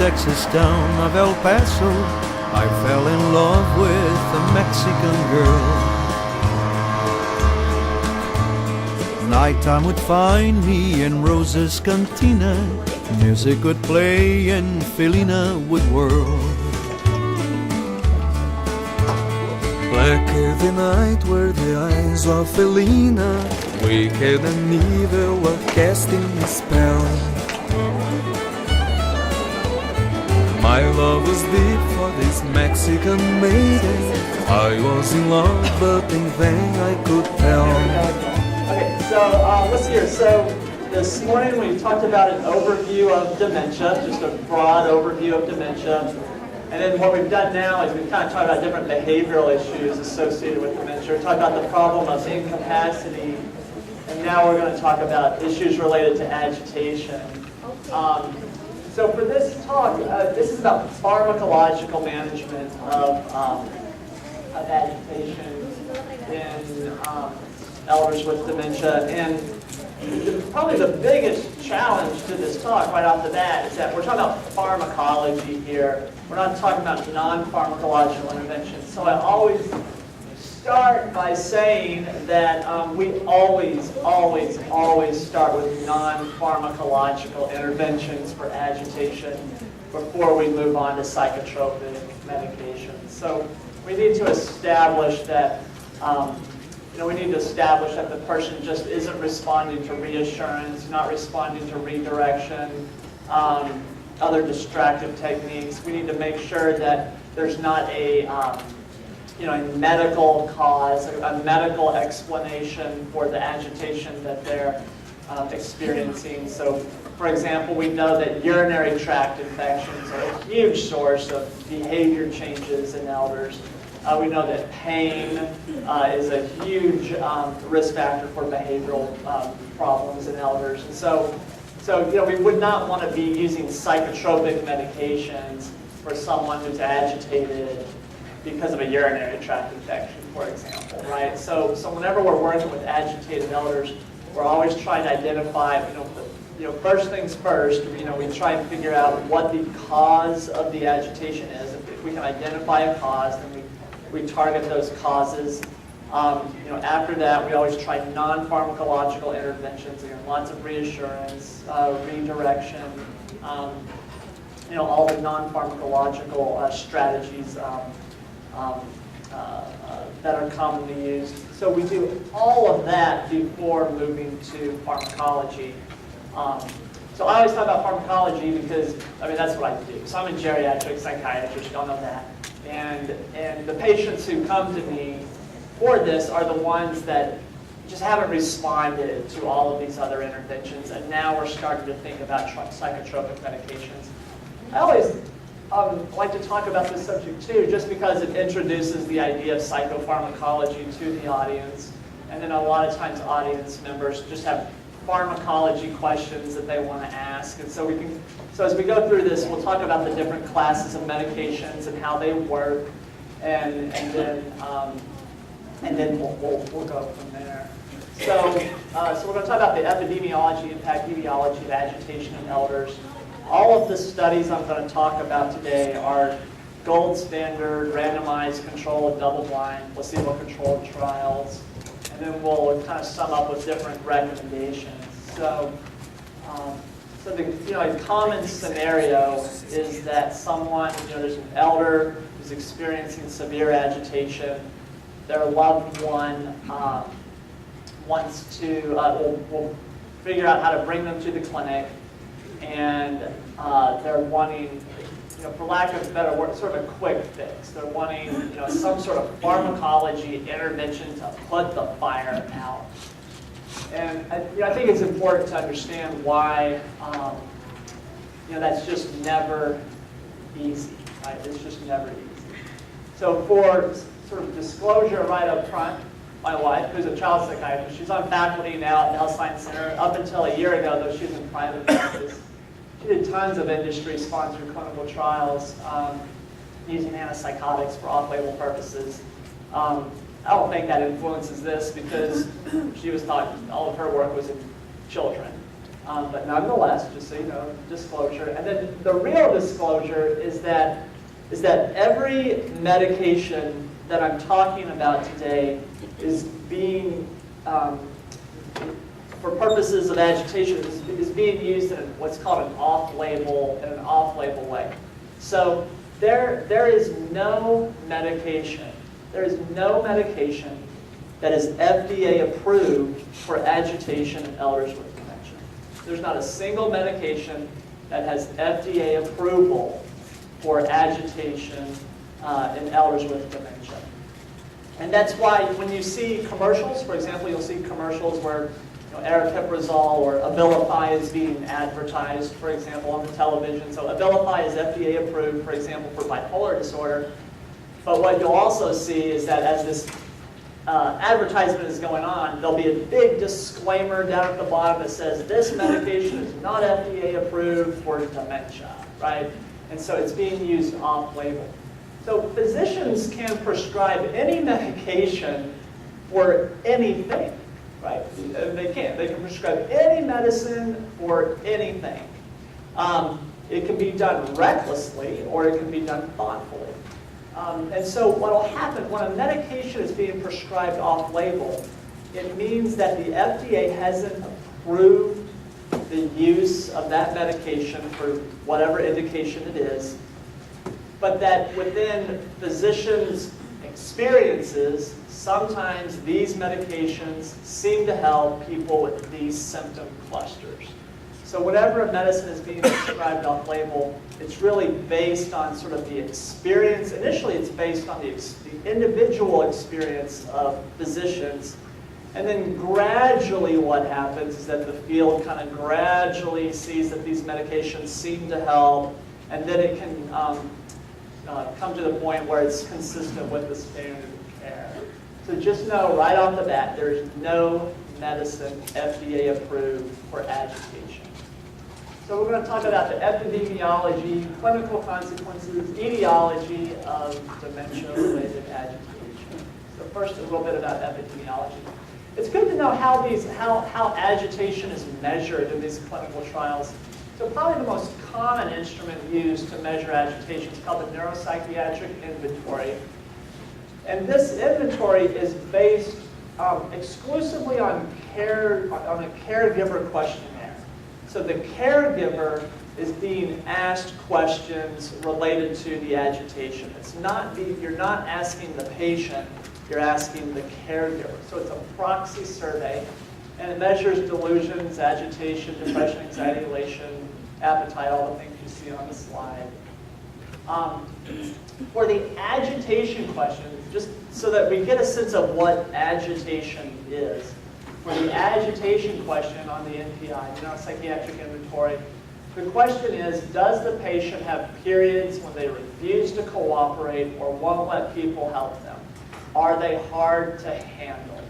Texas town of El Paso, I fell in love with a Mexican girl. Nighttime would find me in Rosa's cantina, music would play and Felina would whirl. Blacker the night were the eyes of Felina, wicked and evil were casting a spell. My love was deep for this Mexican maiden, I was in love but in vain I could tell. Okay, so let's see here. So this morning we talked about an overview of dementia, just a broad overview of dementia. And then what we've done now is we've kind of talked about different behavioral issues associated with dementia. We talked about the problem of incapacity, and now we're going to talk about issues related to agitation. So for this talk, this is about pharmacological management of agitation in elders with dementia. And probably the biggest challenge to this talk right off the bat is that we're talking about pharmacology here. We're not talking about non-pharmacological interventions. So I always start by saying that we always start with non-pharmacological interventions for agitation before we move on to psychotropic medications. So we need to establish that the person just isn't responding to reassurance, not responding to redirection, other distractive techniques. We need to make sure that there's not a medical cause, a medical explanation for the agitation that they're experiencing. So, for example, we know that urinary tract infections are a huge source of behavior changes in elders. We know that pain is a huge risk factor for behavioral problems in elders. And so we would not want to be using psychotropic medications for someone who's agitated because of a urinary tract infection, for example, right? So whenever we're working with agitated elders, we're always trying to identify, first things first, we try and figure out what the cause of the agitation is. If we can identify a cause, then we target those causes. After that, we always try non-pharmacological interventions. Again, lots of reassurance, redirection, all the non-pharmacological strategies that are commonly used. So we do all of that before moving to pharmacology. So I always talk about pharmacology because, that's what I do. So I'm a geriatric psychiatrist, you all know that. And the patients who come to me for this are the ones that just haven't responded to all of these other interventions, and now we're starting to think about psychotropic medications. I always like to talk about this subject too, just because it introduces the idea of psychopharmacology to the audience, and then a lot of times audience members just have pharmacology questions that they want to ask, and so as we go through this, we'll talk about the different classes of medications and how they work, and then we'll go from there. So we're going to talk about the epidemiology and etiology of agitation in elders. All of the studies I'm going to talk about today are gold standard, randomized, controlled, double-blind, placebo-controlled trials, and then we'll kind of sum up with different recommendations. So a common scenario is that someone, there's an elder who's experiencing severe agitation. Their loved one wants to, will figure out how to bring them to the clinic, and they're wanting, for lack of a better word, sort of a quick fix. They're wanting, some sort of pharmacology intervention to put the fire out. And I think it's important to understand why, that's just never easy, right? It's just never easy. So for sort of disclosure right up front, my wife, who's a child psychiatrist, she's on faculty now at the Health Science Center. Up until a year ago, though, she was in private practice. She did tons of industry-sponsored clinical trials using antipsychotics for off-label purposes. I don't think that influences this because she was taught all of her work was in children. But nonetheless, just so you know, disclosure. And then the real disclosure is that every medication that I'm talking about today is being, for purposes of agitation, is being used in what's called an off-label way. So there is no medication. There is no medication that is FDA approved for agitation in elders with dementia. There's not a single medication that has FDA approval for agitation in elders with dementia. And that's why when you see commercials, for example, you'll see commercials where aripiprazole or Abilify is being advertised, for example, on the television. So Abilify is FDA approved, for example, for bipolar disorder. But what you'll also see is that as this advertisement is going on, there'll be a big disclaimer down at the bottom that says this medication is not FDA approved for dementia, right? And so it's being used off-label. So physicians can prescribe any medication for anything, right? They can prescribe any medicine for anything. It can be done recklessly or it can be done thoughtfully. And so what will happen when a medication is being prescribed off-label, it means that the FDA hasn't approved the use of that medication for whatever indication it is, but that within physicians' experiences, sometimes these medications seem to help people with these symptom clusters. So whenever a medicine is being prescribed off-label, it's really based on sort of the experience. Initially, it's based on the individual experience of physicians. And then gradually what happens is that the field kind of gradually sees that these medications seem to help, and then it can come to the point where it's consistent with the standard of care. So just know right off the bat, there is no medicine FDA approved for agitation. So we're going to talk about the epidemiology, clinical consequences, etiology of dementia-related agitation. So first, a little bit about epidemiology. It's good to know how agitation is measured in these clinical trials. So probably the most common instrument used to measure agitation is called the Neuropsychiatric Inventory. And this inventory is based exclusively on a caregiver questionnaire. So the caregiver is being asked questions related to the agitation. You're not asking the patient, you're asking the caregiver. So it's a proxy survey, and it measures delusions, agitation, depression, anxiety, elation, appetite, all the things you see on the slide. For the agitation question, just so that we get a sense of what agitation is, for the agitation question on the NPI, Neuropsychiatric Inventory, the question is, does the patient have periods when they refuse to cooperate or won't let people help them? Are they hard to handle?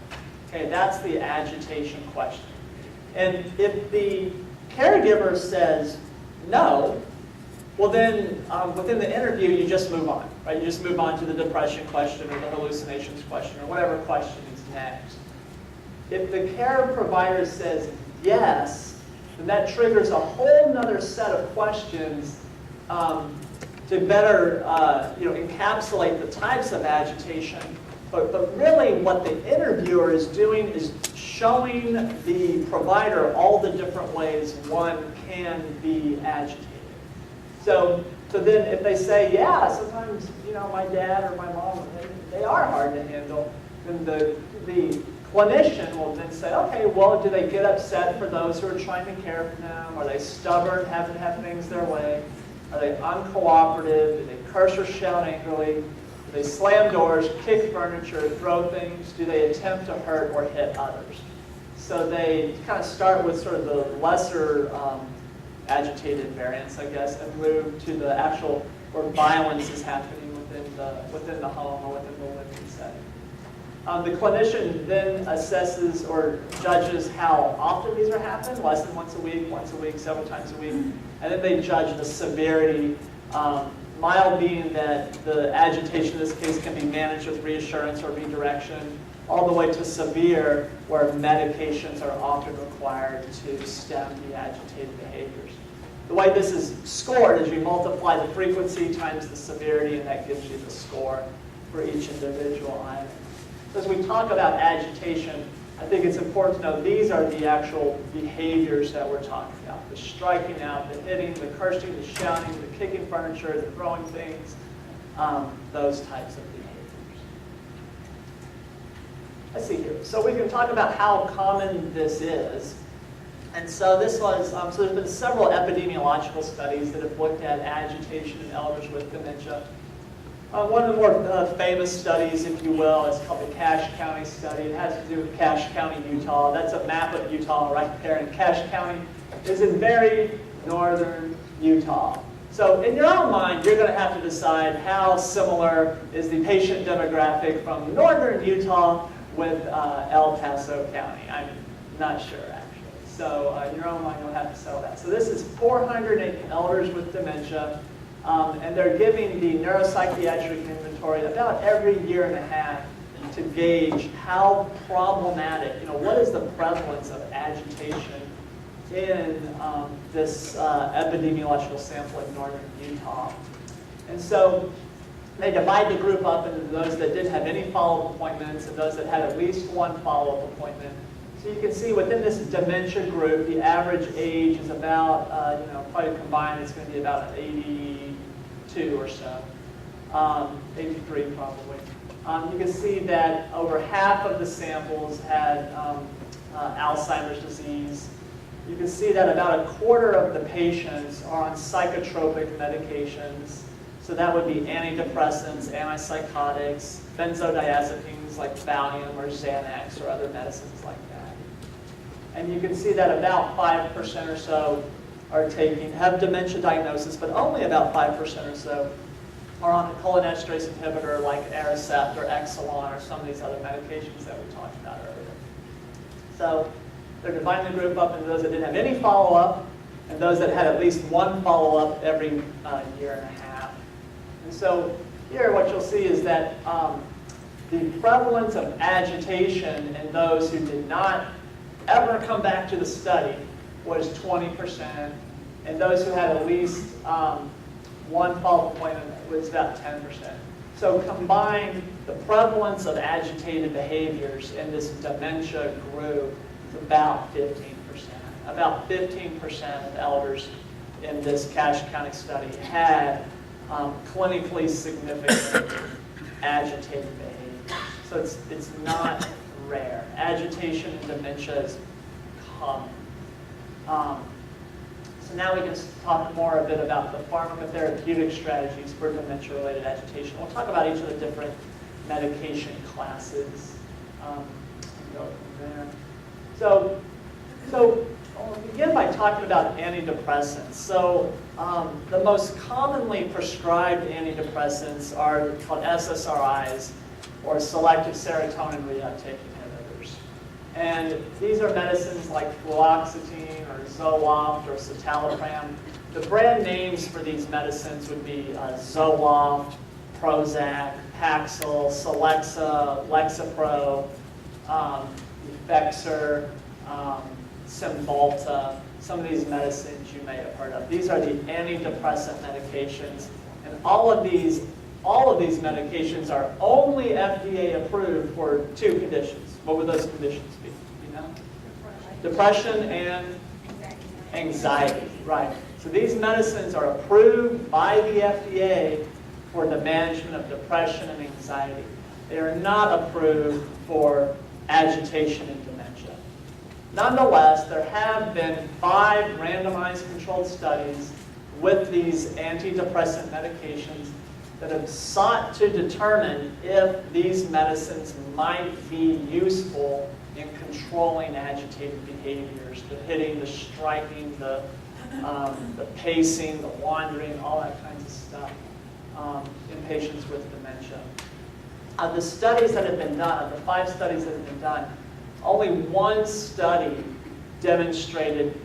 Okay, that's the agitation question. And if the caregiver says no, well then within the interview you just move on, right? You just move on to the depression question or the hallucinations question or whatever question is next. If the care provider says yes, then that triggers a whole nother set of questions to better encapsulate the types of agitation. But really what the interviewer is doing is showing the provider all the different ways one can be agitated. So then if they say, yeah, sometimes my dad or my mom, they are hard to handle, then the clinician will then say, okay, well, do they get upset for those who are trying to care for them? Are they stubborn, have to have things their way? Are they uncooperative? Do they curse or shout angrily? Do they slam doors, kick furniture, throw things? Do they attempt to hurt or hit others? So they kind of start with sort of the lesser agitated variants, I guess, and move to the actual where violence is happening within the home or within the living setting. The clinician then assesses or judges how often these are happening, less than once a week, several times a week, and then they judge the severity mild being that the agitation in this case can be managed with reassurance or redirection, all the way to severe, where medications are often required to stem the agitated behaviors. The way this is scored is you multiply the frequency times the severity, and that gives you the score for each individual item. So as we talk about agitation, I think it's important to know these are the actual behaviors that we're talking about. The striking out, the hitting, the cursing, the shouting, the kicking furniture, the throwing things, those types of behaviors. Let's see here. So we can talk about how common this is. And so this was, so there's been several epidemiological studies that have looked at agitation in elders with dementia. One of the more famous studies, if you will, is called the Cache County study. It has to do with Cache County, Utah. That's a map of Utah right there. And Cache County is in very northern Utah. So in your own mind, you're going to have to decide how similar is the patient demographic from northern Utah with El Paso County. I'm not sure, actually. So in your own mind, you'll have to settle that. So this is 408 elders with dementia. And they're giving the neuropsychiatric inventory about every year and a half to gauge how problematic, what is the prevalence of agitation in this epidemiological sample in northern Utah. And so they divide the group up into those that didn't have any follow-up appointments and those that had at least one follow-up appointment. So you can see within this dementia group, the average age is about, probably combined, it's going to be about 82 or so, 83 probably. You can see that over half of the samples had Alzheimer's disease. You can see that about a quarter of the patients are on psychotropic medications. So that would be antidepressants, antipsychotics, benzodiazepines like Valium or Xanax or other medicines like that. And you can see that about 5% or so have dementia diagnosis, but only about 5% or so are on a cholinesterase inhibitor like Aricept or Exelon or some of these other medications that we talked about earlier. So they're dividing the group up into those that didn't have any follow-up and those that had at least one follow-up every year and a half. And so here what you'll see is that the prevalence of agitation in those who did not ever come back to the study was 20%, and those who had at least one follow-up appointment was about 10%. So combined, the prevalence of agitated behaviors in this dementia group is about 15%. About 15% of elders in this Cache County study had clinically significant agitated behaviors. So it's not rare. Agitation in dementia is common. So now we can talk more a bit about the pharmacotherapeutic strategies for dementia-related agitation. We'll talk about each of the different medication classes. Go from there. So I'll begin by talking about antidepressants. So the most commonly prescribed antidepressants are called SSRIs, or selective serotonin reuptake inhibitors. And these are medicines like fluoxetine or Zoloft or citalopram. The brand names for these medicines would be Zoloft, Prozac, Paxil, Celexa, Lexapro, Effexor, Cymbalta. Some of these medicines you may have heard of. These are the antidepressant medications, and all of these medications are only FDA approved for two conditions. What would those conditions be? You know? Depression and anxiety. Right. So these medicines are approved by the FDA for the management of depression and anxiety. They are not approved for agitation and dementia. Nonetheless, there have been 5 randomized controlled studies with these antidepressant medications that have sought to determine if these medicines might be useful in controlling agitated behaviors, the hitting, the striking, the pacing, the wandering, all that kinds of stuff in patients with dementia. Of the studies that have been done, of the 5 studies that have been done, only one study demonstrated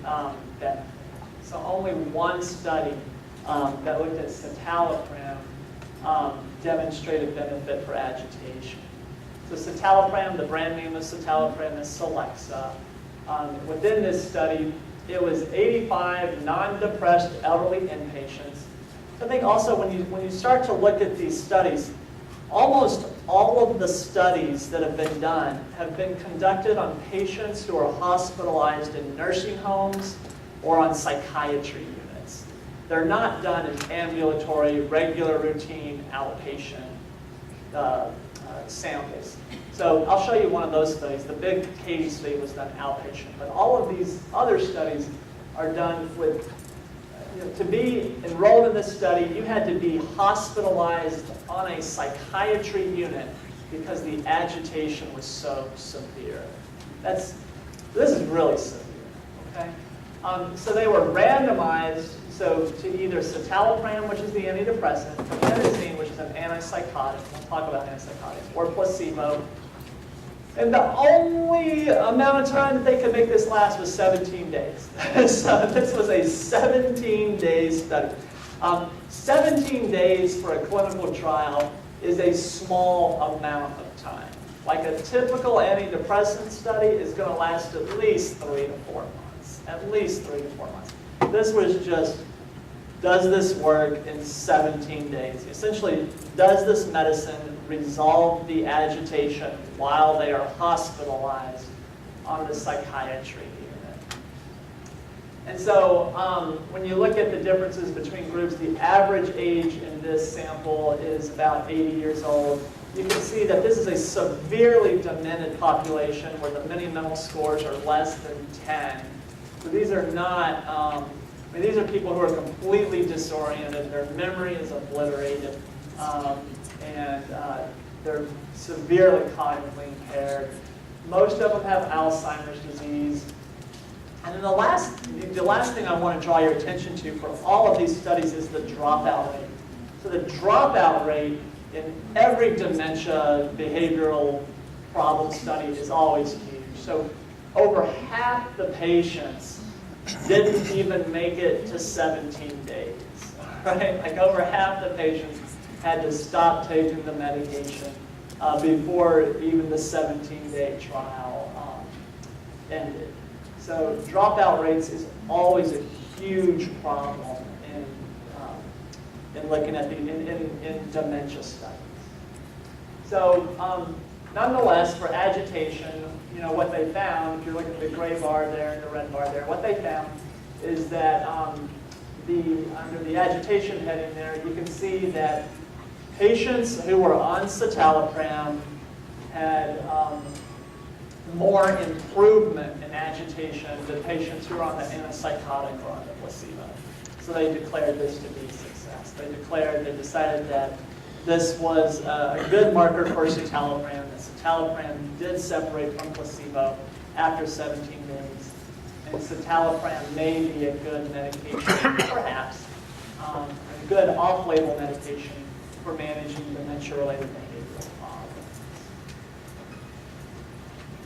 benefit. So only one study that looked at citalopram demonstrated benefit for agitation. So citalopram, the brand name of citalopram is Celexa. Within this study, it was 85 non-depressed elderly inpatients. I think also when you start to look at these studies, almost all of the studies that have been done have been conducted on patients who are hospitalized in nursing homes or on psychiatry units. They're not done in ambulatory, regular, routine, outpatient samples. So I'll show you one of those studies. The big Katie study was done outpatient, but all of these other studies are done with, to be enrolled in this study, you had to be hospitalized on a psychiatry unit because the agitation was so severe. This is really severe, okay? So they were randomized to either citalopram, which is the antidepressant, promethazine, which is an antipsychotic, we'll talk about antipsychotics, or placebo. And the only amount of time that they could make this last was 17 days. So this was a 17-day study. 17 days for a clinical trial is a small amount of time. Like a typical antidepressant study is going to last at least 3 to 4 months. At least 3 to 4 months. This was just, does this work in 17 days? Essentially, does this medicine resolve the agitation while they are hospitalized on the psychiatry unit? And so when you look at the differences between groups, the average age in this sample is about 80 years old. You can see that this is a severely demented population where the mini-mental scores are less than 10. So these are not, these are people who are completely disoriented, their memory is obliterated, and they're severely cognitively impaired. Most of them have Alzheimer's disease. And then the last thing I want to draw your attention to for all of these studies is the dropout rate. So the dropout rate in every dementia behavioral problem study is always huge. So over half the patients didn't even make it to 17 days, right? Like over half the patients had to stop taking the medication before even the 17-day trial ended. So dropout rates is always a huge problem in looking at in dementia studies. So nonetheless, for agitation, what they found, if you're looking at the gray bar there and the red bar there, what they found is that under the agitation heading there, you can see that patients who were on citalopram had more improvement in agitation than patients who were on the antipsychotic or on the placebo. So they declared this to be a success. They decided that this was a good marker for citalopram, that citalopram did separate from placebo after 17 days. And citalopram may be a good medication, perhaps, a good off-label medication for managing dementia-related behavioral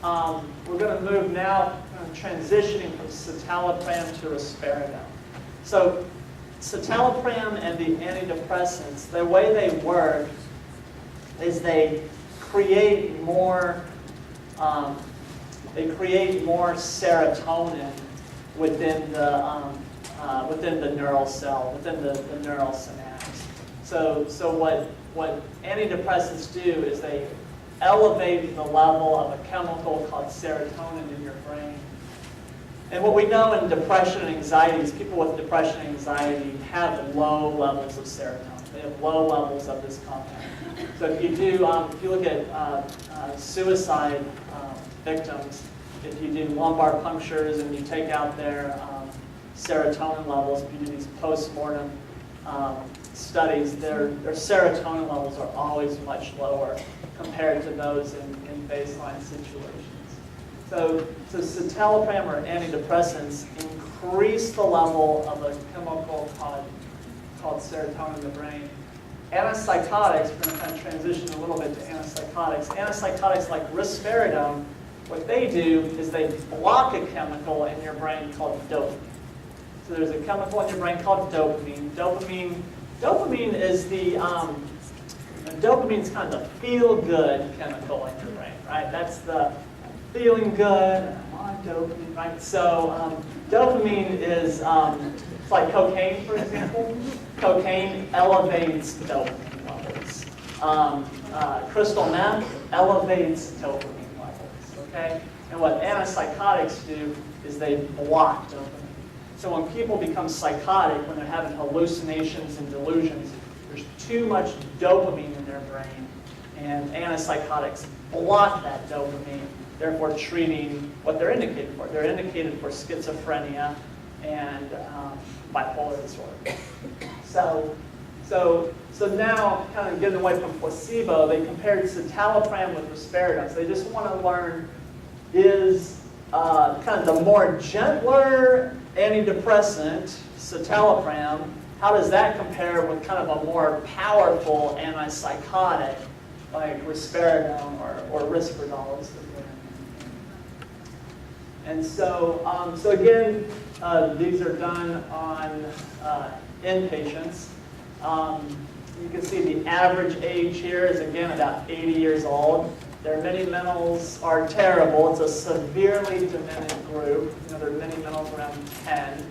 problems. We're going to move now, transitioning from citalopram to risperidone. So citalopram and the antidepressants, the way they work is they create more serotonin within the neural cell, within the neural synapse. So what antidepressants do is they elevate the level of a chemical called serotonin in your brain. And what we know in depression and anxiety is people with depression and anxiety have low levels of serotonin. They have low levels of this compound. So if you look at suicide victims, if you do lumbar punctures and you take out their serotonin levels, if you do these post-mortem studies, their serotonin levels are always much lower compared to those in baseline situations. So citalopram or antidepressants increase the level of a chemical called serotonin in the brain. Antipsychotics, we're going to kind of transition a little bit to antipsychotics. Antipsychotics like risperidone, what they do is they block a chemical in your brain called dopamine. So there's a chemical in your brain called dopamine. Dopamine is dopamine is kind of the feel-good chemical in your brain, right? That's the feeling good, I'm on dopamine, right? So dopamine is, it's like cocaine, for example. Cocaine elevates dopamine levels. Crystal meth elevates dopamine levels, okay? And what antipsychotics do is they block dopamine. So when people become psychotic, when they're having hallucinations and delusions, there's too much dopamine in their brain, and antipsychotics block that dopamine, therefore treating what they're indicated for. They're indicated for schizophrenia and bipolar disorder. So now, kind of getting away from placebo, they compared citalopram with risperidone. So they just want to learn, is kind of the more gentler antidepressant, citalopram, how does that compare with kind of a more powerful antipsychotic like risperidone or Risperdal? And so, so again, these are done on inpatients. You can see the average age here is, again, about 80 years old. Their mini-mentals are terrible. It's a severely demented group. You know, their mini-mentals around 10.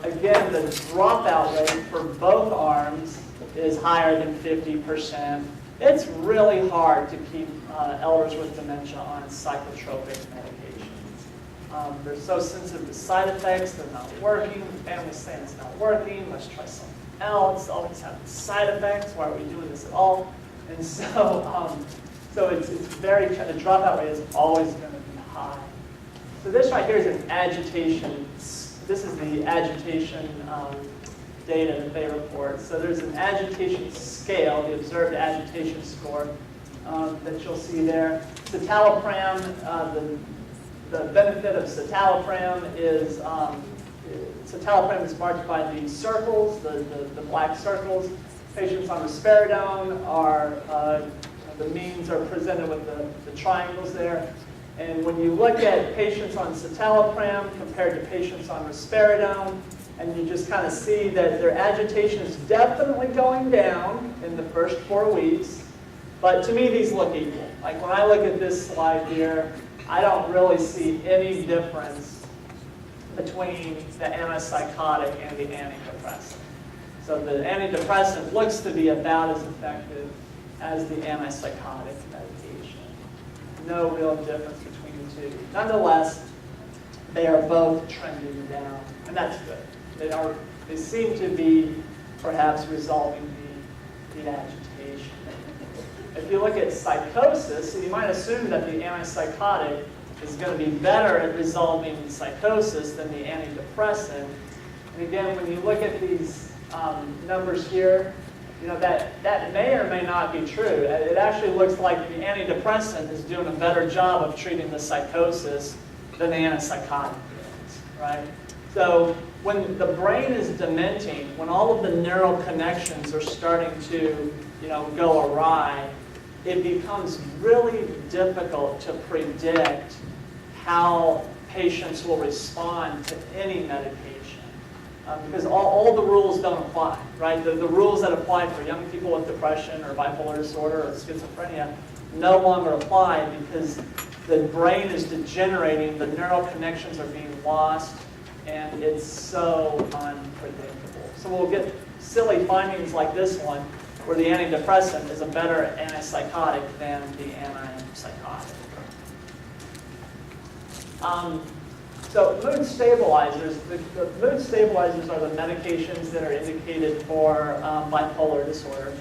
Again, the dropout rate for both arms is higher than 50%. It's really hard to keep elders with dementia on psychotropic medications. They're so sensitive to side effects. They're not working. The family's saying it's not working. Let's try something else. Always having side effects. Why are we doing this at all? And so, so it's very, the dropout rate is always going to be high. So this right here is an agitation. This is the agitation data that they report. So there's an agitation scale, the observed agitation score that you'll see there. Citalopram, the benefit of citalopram is marked by the circles, the black circles. Patients on risperidone are, the means are presented with the triangles there. And when you look at patients on citalopram compared to patients on risperidone, and you just kind of see that their agitation is definitely going down in the first 4 weeks. But to me, these look equal. Like when I look at this slide here, I don't really see any difference between the antipsychotic and the antidepressant. So the antidepressant looks to be about as effective as the antipsychotic medication. No real difference between the two. Nonetheless, they are both trending down, and that's good. They seem to be perhaps resolving the agitation. If you look at psychosis, so you might assume that the antipsychotic is going to be better at resolving psychosis than the antidepressant. And again, when you look at these numbers here, you know, that may or may not be true. It actually looks like the antidepressant is doing a better job of treating the psychosis than the antipsychotic is, right? So when the brain is dementing, when all of the neural connections are starting to, you know, go awry, it becomes really difficult to predict how patients will respond to any medication. Because all the rules don't apply, right? The rules that apply for young people with depression or bipolar disorder or schizophrenia no longer apply because the brain is degenerating, the neural connections are being lost, and it's so unpredictable. So we'll get silly findings like this one, where the antidepressant is a better antipsychotic than the antipsychotic. So mood stabilizers, the mood stabilizers are the medications that are indicated for bipolar disorder.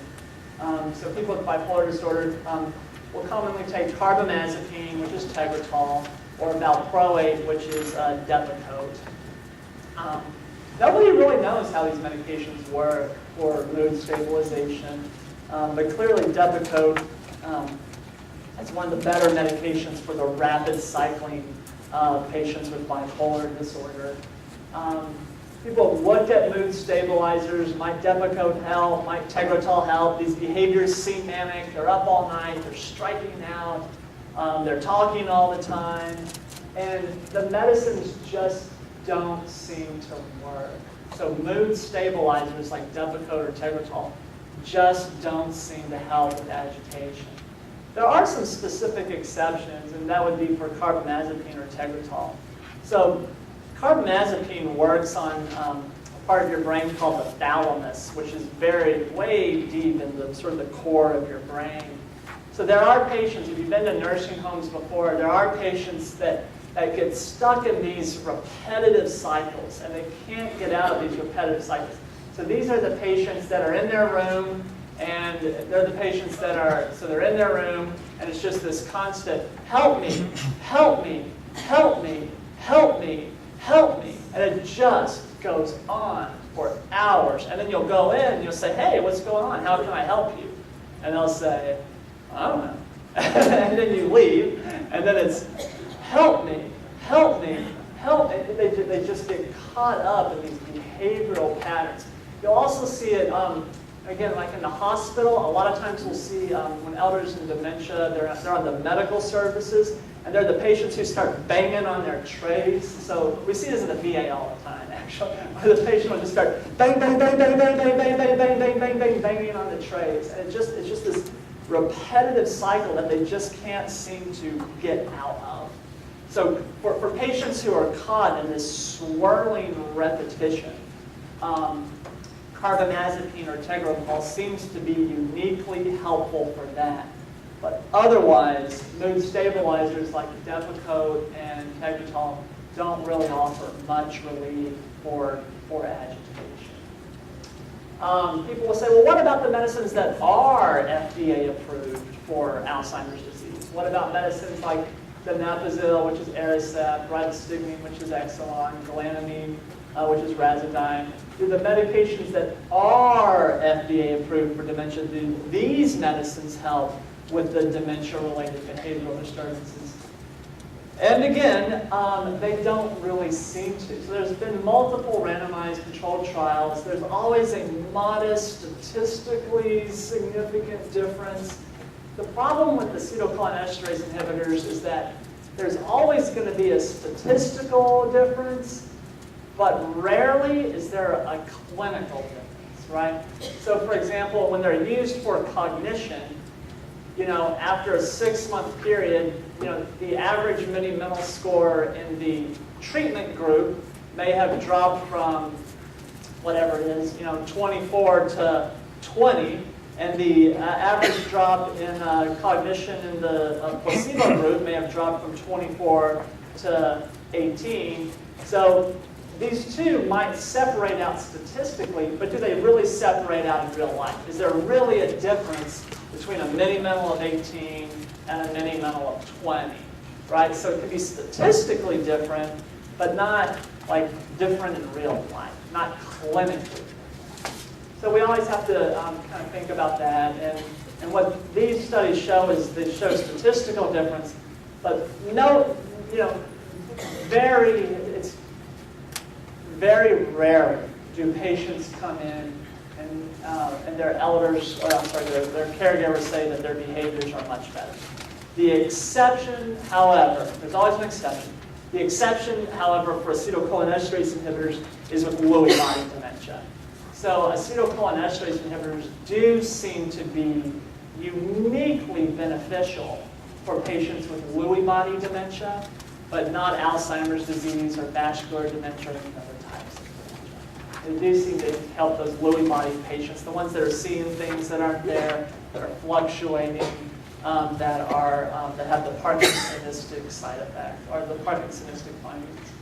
So people with bipolar disorder will commonly take carbamazepine, which is Tegretol, or valproate, which is Depakote. Nobody really knows how these medications work for mood stabilization, but clearly Depakote is one of the better medications for the rapid cycling of patients with bipolar disorder. People have looked at mood stabilizers. Might Depakote help? Might Tegretol help? These behaviors seem manic. They're up all night. They're striking out. They're talking all the time. And the medicines just don't seem to work. So mood stabilizers like Depakote or Tegretol just don't seem to help with agitation. There are some specific exceptions, and that would be for carbamazepine or Tegretol. So carbamazepine works on a part of your brain called the thalamus, which is buried way deep in the sort of the core of your brain. So there are patients, if you've been to nursing homes before, there are patients that get stuck in these repetitive cycles, and they can't get out of these repetitive cycles. So these are the patients that are in their room, and they're the patients that are, so they're in their room, and it's just this constant, help me, help me, help me, help me, help me. And it just goes on for hours. And then you'll go in and you'll say, hey, what's going on? How can I help you? And they'll say, I don't know. And then you leave, and then it's, help me, help me, help me. They just get caught up in these behavioral patterns. You'll also see it, again, like in the hospital. A lot of times we'll see when elders in dementia, they're on the medical services, and they're the patients who start banging on their trays. So we see this in the VA all the time, actually, where the patient will just start bang, bang, bang, bang, bang, bang, bang, bang, bang, bang, bang, bang, banging on the trays. And it's just this repetitive cycle that they just can't seem to get out of. So for patients who are caught in this swirling repetition, carbamazepine or Tegretol seems to be uniquely helpful for that. But otherwise, mood stabilizers like Depakote and Tegretol don't really offer much relief for agitation. People will say, well, what about the medicines that are FDA approved for Alzheimer's disease? What about medicines like donepezil, which is Aricept, ribostigmine, which is Exelon, galantamine, which is Razadyne? Do the medications that are FDA approved for dementia, do these medicines help with the dementia-related behavioral disturbances? And again, they don't really seem to. So there's been multiple randomized controlled trials. There's always a modest, statistically significant difference. The problem with the acetylcholinesterase inhibitors is that there's always going to be a statistical difference, but rarely is there a clinical difference, right? So for example, when they're used for cognition, after a 6-month period, the average mini-mental score in the treatment group may have dropped from whatever it is, 24 to 20, and the average drop in cognition in the placebo group may have dropped from 24 to 18. So these two might separate out statistically, but do they really separate out in real life? Is there really a difference between a mini-mental of 18 and a mini-mental of 20, right? So it could be statistically different, but not like different in real life, not clinically. So we always have to kind of think about that. And what these studies show is they show statistical difference, but no, it's very rarely do patients come in and their elders, or I'm sorry, their caregivers say that their behaviors are much better. The exception, however, there's always an exception. The exception, however, for acetylcholinesterase inhibitors is with Lewy body dementia. So acetylcholinesterase inhibitors do seem to be uniquely beneficial for patients with Lewy body dementia, but not Alzheimer's disease or vascular dementia or any other types of dementia. They do seem to help those Lewy body patients, the ones that are seeing things that aren't there, that are fluctuating, that have the Parkinsonistic side effect, or the Parkinsonistic findings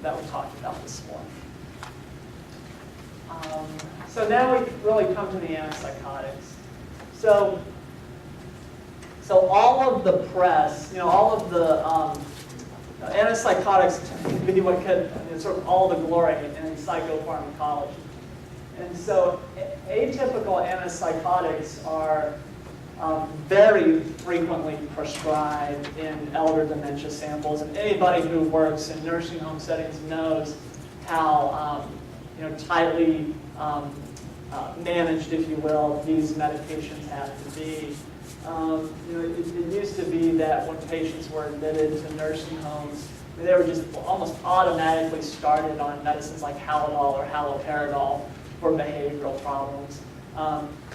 that we talked about this morning. So now we really come to the antipsychotics. So all of the press, all of the antipsychotics tend to be what could, sort of all the glory in psychopharmacology. And so atypical antipsychotics are very frequently prescribed in elder dementia samples, and anybody who works in nursing home settings knows how tightly managed, if you will, these medications have to be. It used to be that when patients were admitted to nursing homes, they were just almost automatically started on medicines like Halidol or haloperidol for behavioral problems.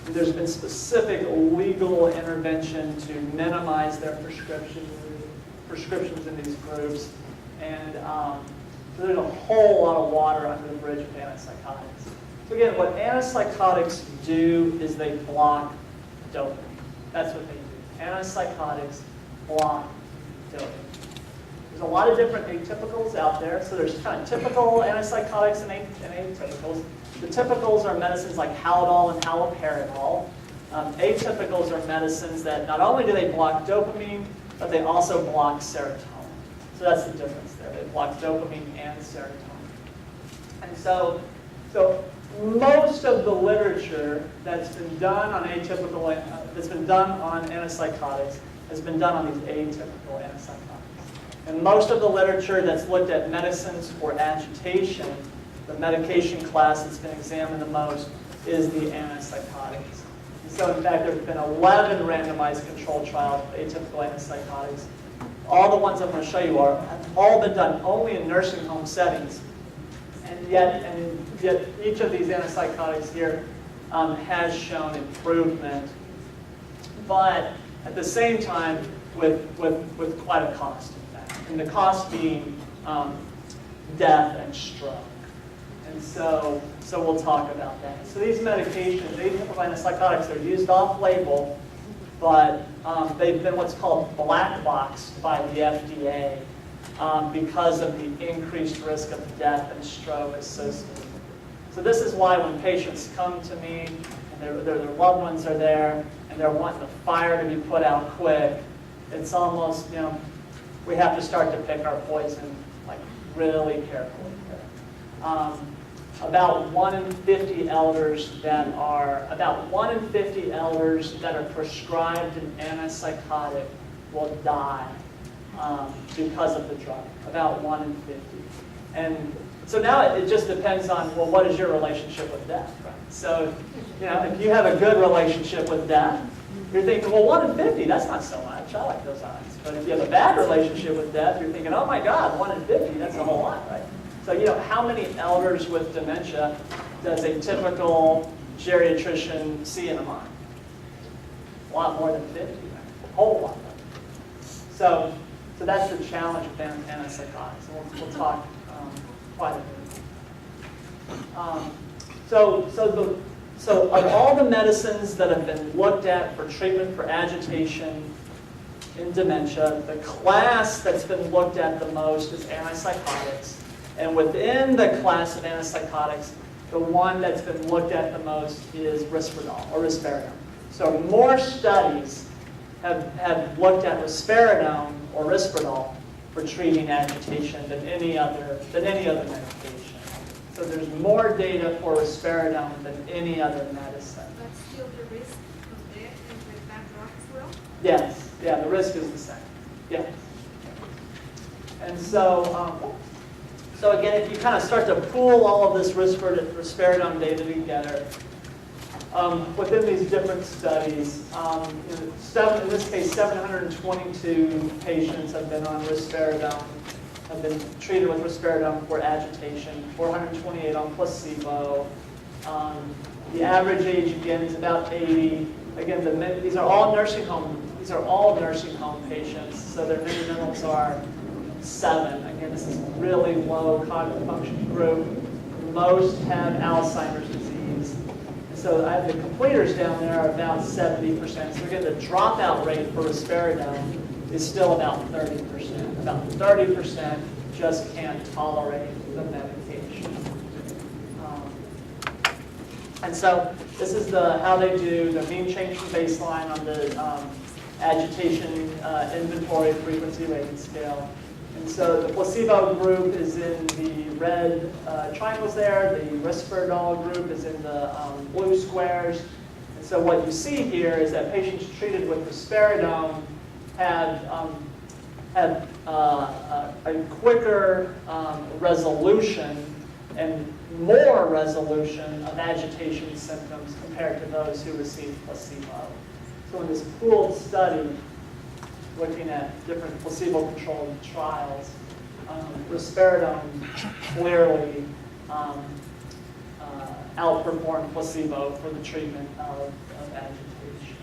There's been specific legal intervention to minimize their prescriptions in these groups. And so there's a whole lot of water under the bridge with antipsychotics. So again, what antipsychotics do is they block dopamine. That's what they do. Antipsychotics block dopamine. There's a lot of different atypicals out there. So there's kind of typical antipsychotics and atypicals. The typicals are medicines like Haldol and haloperidol. Atypicals are medicines that not only do they block dopamine, but they also block serotonin. So that's the difference there. They block dopamine and serotonin. And so most of the literature that's been done on that's been done on antipsychotics has been done on these atypical antipsychotics. And most of the literature that's looked at medicines for agitation, the medication class that's been examined the most is the antipsychotics. And so in fact, there have been 11 randomized controlled trials of atypical antipsychotics. All the ones I'm going to show you have all been done only in nursing home settings. And yet each of these antipsychotics here has shown improvement, but at the same time with quite a cost, in fact. And the cost being death and stroke. And so we'll talk about that. So these medications, atypical antipsychotics, are used off-label, but they've been what's called black boxed by the FDA because of the increased risk of death and stroke associated. So this is why when patients come to me and their loved ones are there and they're wanting the fire to be put out quick, it's almost, we have to start to pick our poison like really carefully. About 1 in 50 elders that are prescribed an antipsychotic will die because of the drug. About 1 in 50. And so now it just depends on, well, what is your relationship with death, right? So, if you have a good relationship with death, you're thinking, well, 1 in 50, that's not so much. I like those odds. But if you have a bad relationship with death, you're thinking, oh my God, 1 in 50, that's a whole lot, right? So, how many elders with dementia does a typical geriatrician see in a month? A lot more than 50, right? A whole lot more. So that's the challenge with antipsychotics, and we'll talk quite a bit. So of all the medicines that have been looked at for treatment for agitation in dementia, the class that's been looked at the most is antipsychotics. And within the class of antipsychotics, the one that's been looked at the most is risperidone or risperidone. So more studies have looked at risperidone or risperidone for treating agitation than any other medication. So there's more data for risperidone than any other medicine. But still the risk of death is with that drug as well? Yes, yeah, the risk is the same. Yeah. And so again, if you kind of start to pool all of this risperidone data together, within these different studies, in this case, 722 patients have been on risperidone, have been treated with risperidone for agitation, 428 on placebo. The average age, again, is about 80. Again, these are all nursing home patients, so their minimums are 7. Again, this is really low cognitive function group. Most have Alzheimer's disease. So the completers down there are about 70%. So again, the dropout rate for risperidone is still about 30%. About 30% just can't tolerate the medication. And so this is how they do the mean change from baseline on the agitation inventory frequency rating scale. And so the placebo group is in the red triangles there. The risperidone group is in the blue squares. And so what you see here is that patients treated with risperidone had a quicker resolution and more resolution of agitation symptoms compared to those who received placebo. So in this pooled study, looking at different placebo-controlled trials, risperidone clearly outperformed placebo for the treatment of agitation.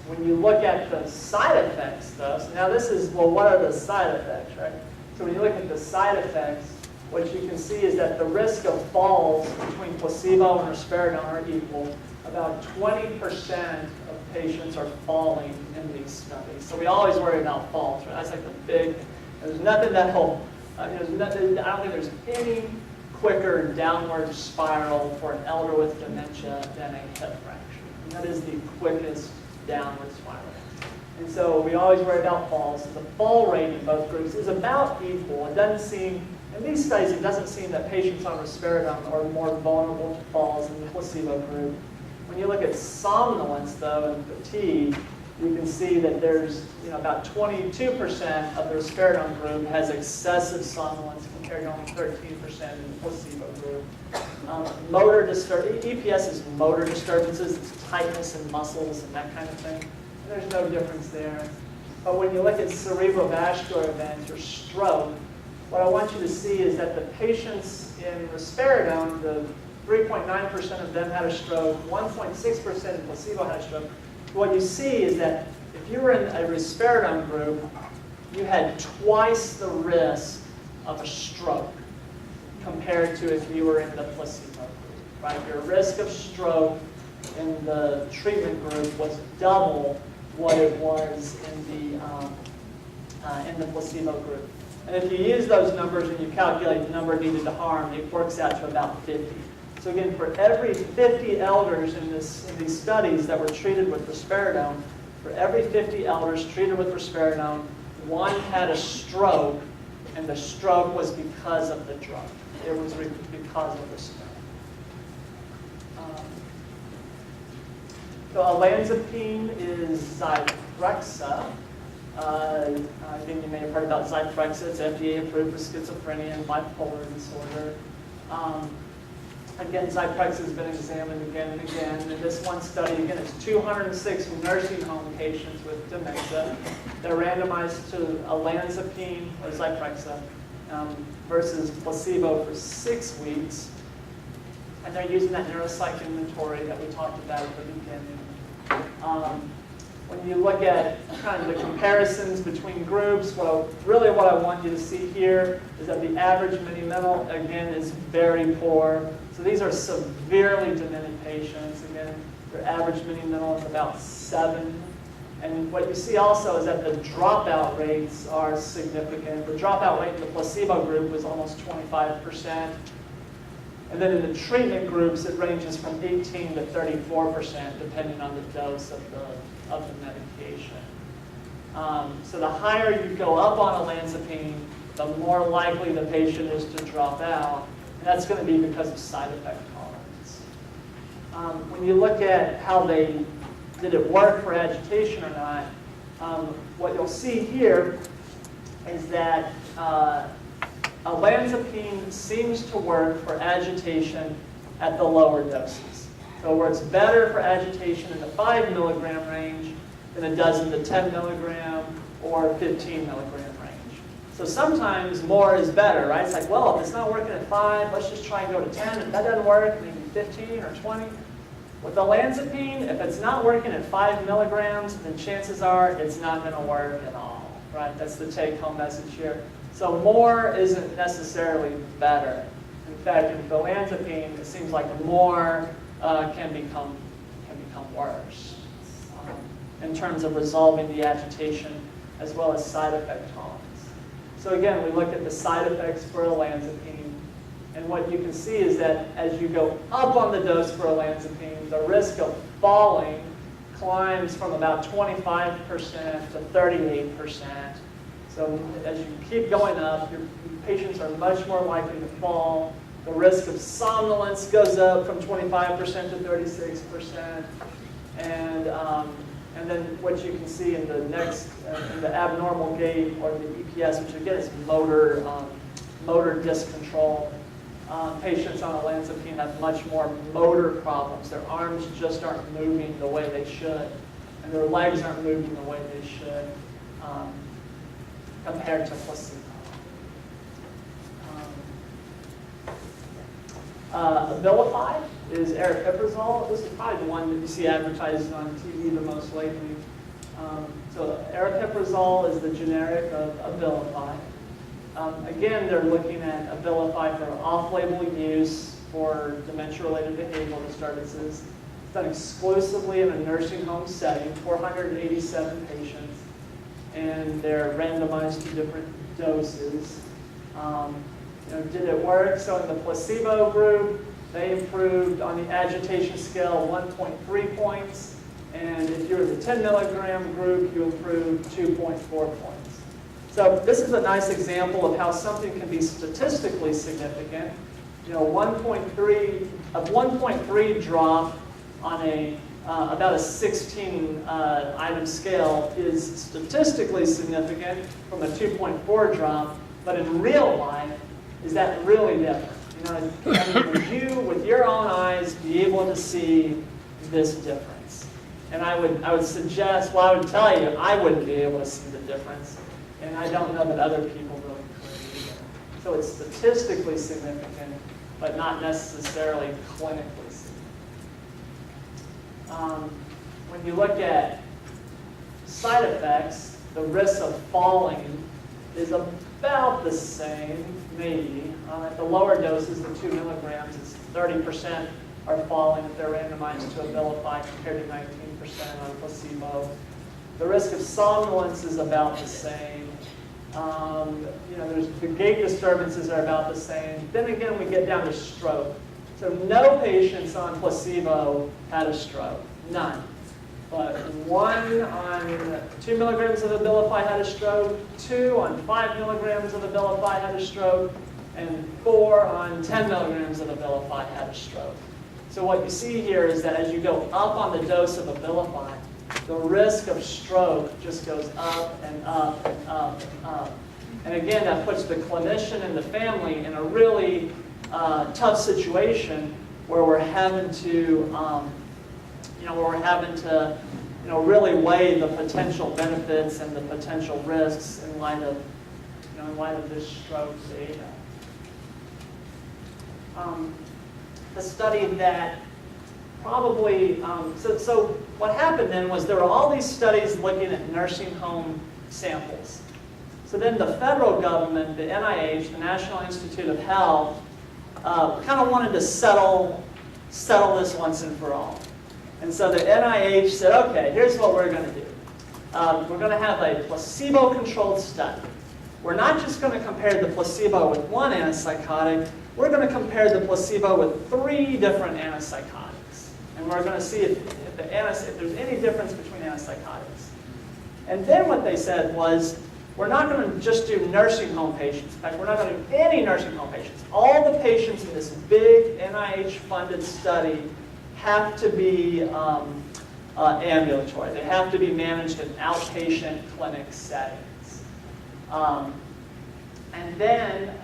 When you look at the side effects, though, so now this is, well, what are the side effects, right? So when you look at the side effects, what you can see is that the risk of falls between placebo and risperidone are equal. About 20% of patients are falling in these studies. So we always worry about falls, right? That's like the big, there's nothing that'll, there's nothing, I don't think there's any quicker downward spiral for an elder with dementia than a hip fracture. And that is the quickest downward spiral. And so we always worry about falls. The fall rate in both groups is about equal. It doesn't seem, in these studies, it doesn't seem that patients on risperidone are more vulnerable to falls in the placebo group. When you look at somnolence, though, and fatigue, you can see that there's about 22% of the risperidone group has excessive somnolence compared to only 13% in the placebo group. Motor EPS is motor disturbances, it's tightness in muscles and that kind of thing. And there's no difference there. But when you look at cerebrovascular events or stroke, what I want you to see is that the patients in risperidone, the 3.9% of them had a stroke, 1.6% in placebo had a stroke. What you see is that if you were in a risperidone group, you had twice the risk of a stroke compared to if you were in the placebo group. Right? Your risk of stroke in the treatment group was double what it was in the placebo group. And if you use those numbers and you calculate the number needed to harm, it works out to about 50. So again, for every 50 elders in these studies that were treated with risperidone, for every 50 elders treated with risperidone, one had a stroke, and the stroke was because of the drug. It was because of risperidone. So olanzapine is Zyprexa. Again, you may have heard about Zyprexa. It's FDA approved for schizophrenia and bipolar disorder. Again, Zyprexa has been examined again and again. In this one study, again, it's 206 nursing home patients with dementia. They're randomized to olanzapine or Zyprexa versus placebo for 6 weeks. And they're using that neuropsych inventory that we talked about at the beginning. When you look at kind of the comparisons between groups, really what I want you to see here is that the average mini-mental, again, is very poor. So these are severely demented patients. Again, their average mini-mental is about 7. And what you see also is that the dropout rates are significant. The dropout rate in the placebo group was almost 25%. And then in the treatment groups, it ranges from 18 to 34%, depending on the dose of the medication. So the higher you go up on olanzapine, the more likely the patient is to drop out. And that's going to be because of side effect tolerance. When you look at how did it work for agitation or not, what you'll see here is that olanzapine seems to work for agitation at the lower doses. So it works better for agitation in the 5 milligram range than it does in the 10 milligram or 15 milligram range. So sometimes more is better, right? It's like, well, if it's not working at 5, let's just try and go to 10. If that doesn't work, maybe 15 or 20. With olanzapine, if it's not working at 5 milligrams, then chances are it's not going to work at all, right? That's the take-home message here. So more isn't necessarily better. In fact, in olanzapine, it seems like more can become worse in terms of resolving the agitation as well as side effect tolerance. So again, we look at the side effects for olanzapine, and what you can see is that as you go up on the dose for olanzapine, the risk of falling climbs from about 25% to 38%. So as you keep going up, your patients are much more likely to fall. The risk of somnolence goes up from 25% to 36%. And then what you can see in the next, in the abnormal gait or the EPS, which again is motor disc control. Patients on olanzapine have much more motor problems. Their arms just aren't moving the way they should, and their legs aren't moving the way they should compared to placebo. Abilify is aripiprazole. This is probably the one that you see advertised on TV the most lately. So aripiprazole is the generic of Abilify. Again, they're looking at Abilify for off-label use for dementia-related behavioral disturbances. It's done exclusively in a nursing home setting, 487 patients, and they're randomized to different doses. Did it work? So in the placebo group, they improved on the agitation scale 1.3 points, and if you were the 10 milligram group, you improved 2.4 points. So this is a nice example of how something can be statistically significant. 1.3 drop on about a 16 item scale is statistically significant from a 2.4 drop, but in real life, is that really different? Would you, with your own eyes, be able to see this difference? And I would suggest, well, I would tell you, I wouldn't be able to see the difference, and I don't know that other people really could either. So it's statistically significant, but not necessarily clinically significant. When you look at side effects, the risk of falling is about the same, maybe. At the lower doses, the 2 milligrams, it's 30% are falling if they're randomized to Abilify compared to 19% on placebo. The risk of somnolence is about the same. The gait disturbances are about the same. Then again, we get down to stroke. So no patients on placebo had a stroke, none. But 1 on 2 milligrams of Abilify had a stroke, 2 on 5 milligrams of Abilify had a stroke, and 4 on 10 milligrams of Abilify had a stroke. So what you see here is that as you go up on the dose of Abilify, the risk of stroke just goes up and up and up and up. And again, that puts the clinician and the family in a really tough situation where we're having to really weigh the potential benefits and the potential risks in light of this stroke data. The study that probably, so what happened then was there were all these studies looking at nursing home samples. So then the federal government, the NIH, the National Institute of Health, kind of wanted to settle this once and for all. And so the NIH said, okay, here's what we're going to do. We're going to have a placebo-controlled study. We're not just going to compare the placebo with one antipsychotic, we're going to compare the placebo with 3 different antipsychotics. And we're going to see if there's any difference between antipsychotics. And then what they said was, we're not going to just do nursing home patients. In fact, we're not going to do any nursing home patients. All the patients in this big NIH-funded study have to be ambulatory. They have to be managed in outpatient clinic settings. And then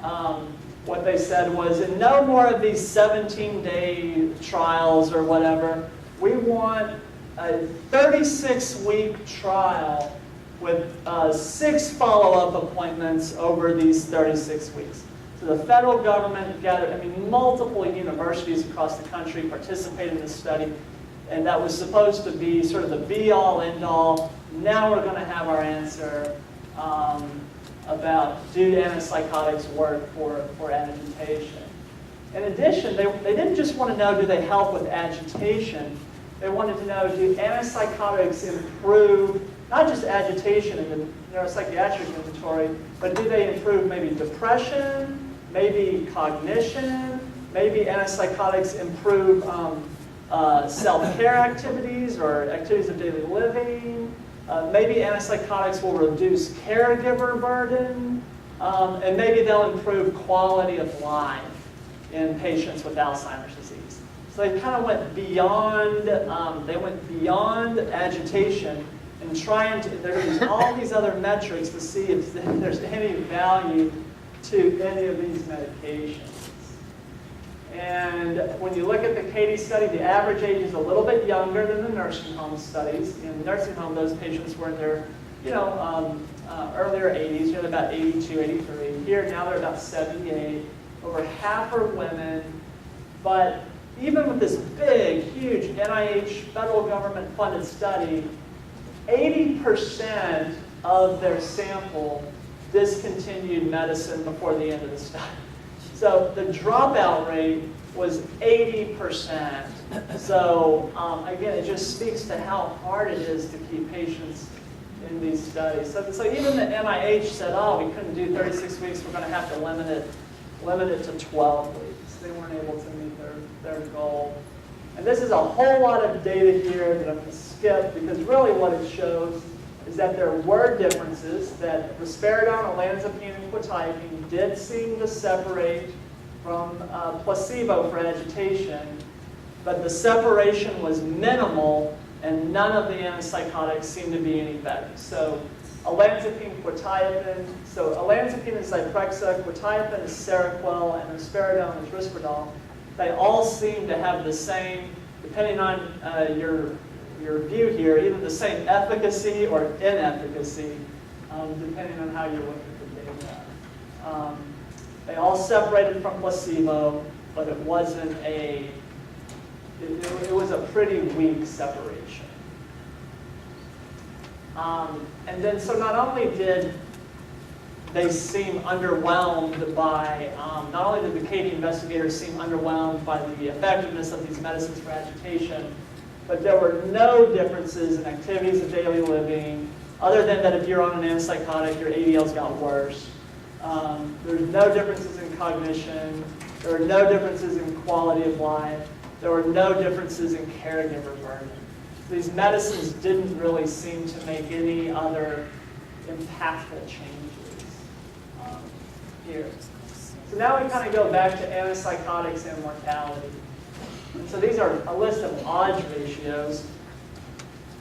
what they said was, in no more of these 17-day trials or whatever, we want a 36-week trial with 6 follow-up appointments over these 36 weeks. So the federal government gathered, multiple universities across the country participated in this study, and that was supposed to be sort of the be-all, end-all. Now we're going to have our answer about, do antipsychotics work for agitation? In addition, they didn't just want to know, do they help with agitation? They wanted to know, do antipsychotics improve not just agitation in the neuropsychiatric inventory, but do they improve maybe depression, maybe cognition, maybe antipsychotics improve self-care activities or activities of daily living, maybe antipsychotics will reduce caregiver burden, and maybe they'll improve quality of life in patients with Alzheimer's disease. So they kind of went beyond, agitation and trying to, there's all these other metrics to see if there's any value to any of these medications. And when you look at the Katie study, the average age is a little bit younger than the nursing home studies. In the nursing home, those patients were in their, earlier 80s, about 82, 83. Here, now they're about 78. Over half are women, But even with this big, huge NIH federal government funded study, 80% of their sample discontinued medicine before the end of the study. So the dropout rate was 80%. So again, it just speaks to how hard it is to keep patients in these studies. So even the NIH said, oh, we couldn't do 36 weeks, we're going to have to limit it to 12 weeks. They weren't able to meet their goal. And this is a whole lot of data here that I'm going to skip, because really what it shows is that there were differences, that risperidone, olanzapine, and quetiapine did seem to separate from placebo for agitation, but the separation was minimal, and none of the antipsychotics seemed to be any better. So olanzapine, quetiapine, so olanzapine is Zyprexa, quetiapine is Seroquel, and risperidone is Risperdal. They all seem to have the same, depending on your view here, either the same efficacy or inefficacy, depending on how you look at the data. They all separated from placebo, but it wasn't it was a pretty weak separation. And then, so not only did they seem underwhelmed by, not only did the KD investigators seem underwhelmed by the effectiveness of these medicines for agitation, but there were no differences in activities of daily living, other than that if you're on an antipsychotic, your ADLs got worse. There's no differences in cognition. There are no differences in quality of life. There were no differences in caregiver burden. These medicines didn't really seem to make any other impactful changes here. So now we kind of go back to antipsychotics and mortality. And so these are a list of odds ratios.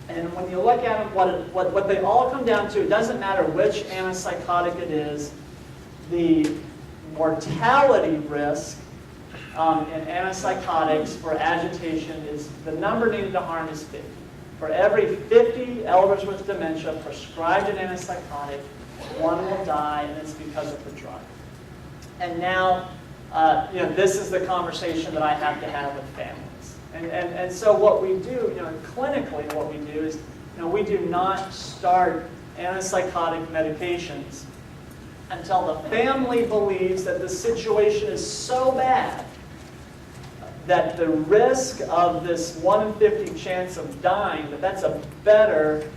And when you look at them, what they all come down to, it doesn't matter which antipsychotic it is, the mortality risk in antipsychotics for agitation is, the number needed to harm is 50. For every 50 elders with dementia prescribed an antipsychotic, one will die, and it's because of the drug. And now, this is the conversation that I have to have with families. And so what we do, clinically what we do is, we do not start antipsychotic medications until the family believes that the situation is so bad that the risk of this 1 in 50 chance of dying, that's a better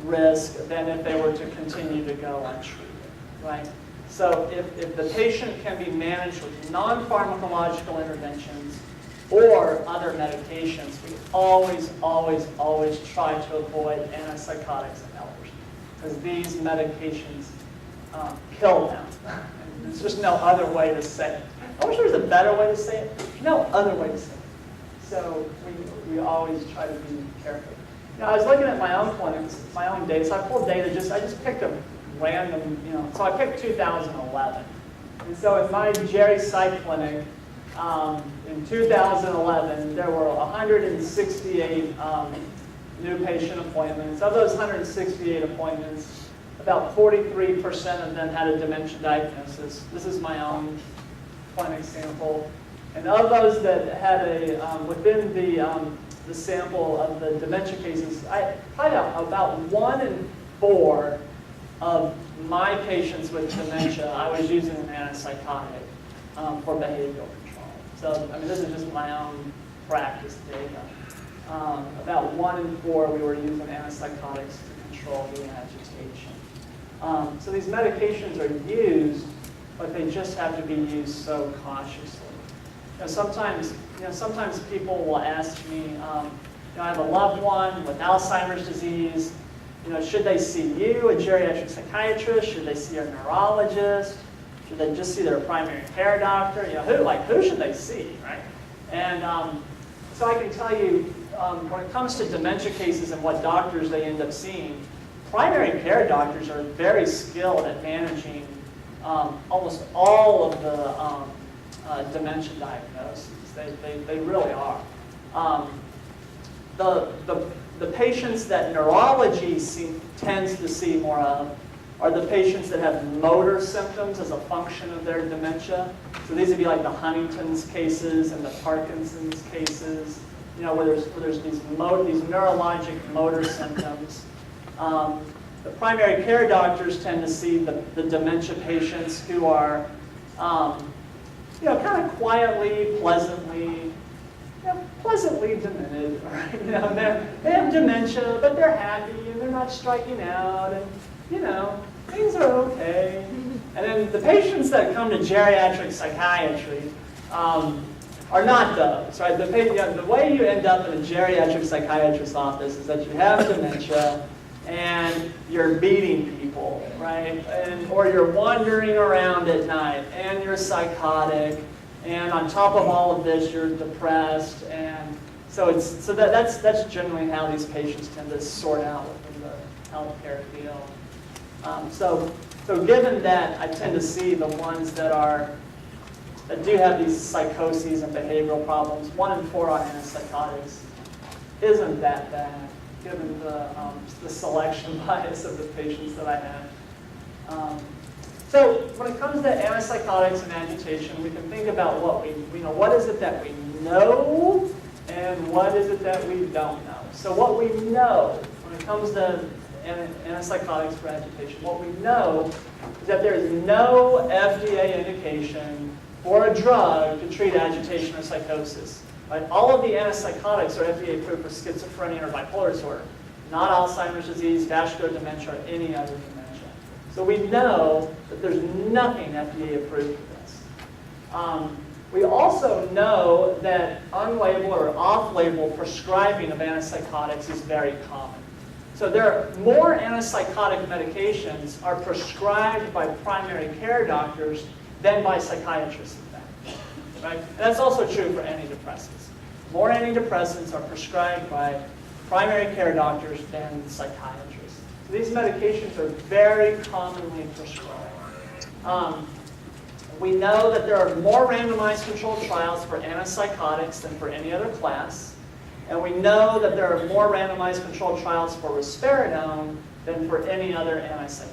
risk than if they were to continue to go untreated, right? So if the patient can be managed with non-pharmacological interventions or other medications, we always, always, always try to avoid antipsychotics in elders, because these medications kill them. And there's just no other way to say it. I wish there was a better way to say it. There's no other way to say it. So we always try to be careful. I was looking at my own clinics, my own data. So I pulled data, I just picked a random, so I picked 2011. And so in my Geri-Psych clinic, in 2011, there were 168 new patient appointments. Of those 168 appointments, about 43% of them had a dementia diagnosis. This is my own clinic sample. And of those that had within the sample of the dementia cases, probably about 1 in 4 of my patients with dementia, I was using an antipsychotic for behavioral control. So, this is just my own practice data. About 1 in 4, we were using antipsychotics to control the agitation. So these medications are used, but they just have to be used so cautiously. Sometimes people will ask me, I have a loved one with Alzheimer's disease. Should they see you, a geriatric psychiatrist? Should they see a neurologist? Should they just see their primary care doctor? Who should they see, right? And so I can tell you, when it comes to dementia cases and what doctors they end up seeing, primary care doctors are very skilled at managing almost all of the dementia diagnoses. They really are. The patients that neurology tends to see more of are the patients that have motor symptoms as a function of their dementia. So these would be like the Huntington's cases and the Parkinson's cases, you know, where there's these neurologic motor symptoms. The primary care doctors tend to see the dementia patients who are, you know, kind of quietly, pleasantly demented. Right? You know, they have dementia, but they're happy and they're not striking out, and you know, things are okay. And then the patients that come to geriatric psychiatry are not those, right? The way you end up in a geriatric psychiatrist's office is that you have dementia and you're beating people, right? Or you're wandering around at night and you're psychotic, and on top of all of this, you're depressed, and that's generally how these patients tend to sort out within the healthcare field. So given that, I tend to see the ones that do have these psychoses and behavioral problems. 1 in 4 on antipsychotics isn't that bad, given the selection bias of the patients that I have. So when it comes to antipsychotics and agitation, we can think about what is it that we know and what is it that we don't know. So what we know when it comes to antipsychotics for agitation, what we know is that there is no FDA indication for a drug to treat agitation or psychosis. Right? All of the antipsychotics are FDA approved for schizophrenia or bipolar disorder, not Alzheimer's disease, vascular dementia, or any other dementia. So we know that there's nothing FDA approved for this. We also know that unlabeled or off-label prescribing of antipsychotics is very common. So there are more antipsychotic medications are prescribed by primary care doctors than by psychiatrists, in fact. Right? And that's also true for antidepressants. More antidepressants are prescribed by primary care doctors than psychiatrists. So these medications are very commonly prescribed. We know that there are more randomized controlled trials for antipsychotics than for any other class. And we know that there are more randomized controlled trials for risperidone than for any other antipsychotic.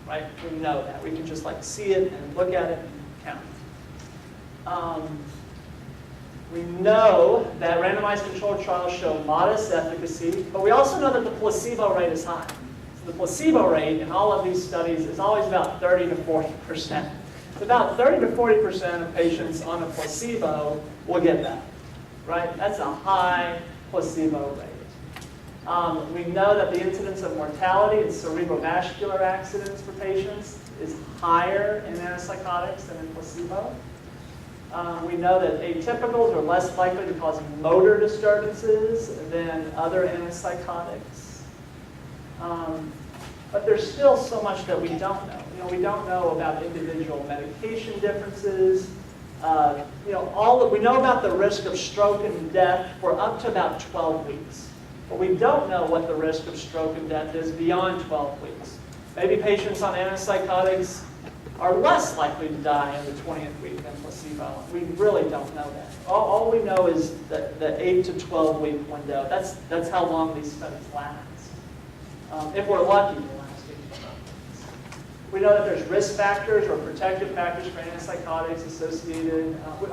Right? We know that. We can just see it and look at it and count. We know that randomized controlled trials show modest efficacy, but we also know that the placebo rate is high. So the placebo rate in all of these studies is always about 30 to 40%. So about 30 to 40% of patients on a placebo will get that. Right? That's a high placebo rate. We know that the incidence of mortality in cerebrovascular accidents for patients is higher in antipsychotics than in placebo. We know that atypicals are less likely to cause motor disturbances than other antipsychotics. But there's still so much that we don't know. We don't know about individual medication differences. We know about the risk of stroke and death for up to about 12 weeks. But we don't know what the risk of stroke and death is beyond 12 weeks. Maybe patients on antipsychotics are less likely to die in the 20th week than placebo. We really don't know that. All we know is the 8 to 12 week window. That's how long these studies last. If we're lucky, they'll last 8 to 12 weeks. We know that there's risk factors or protective factors for antipsychotics associated. We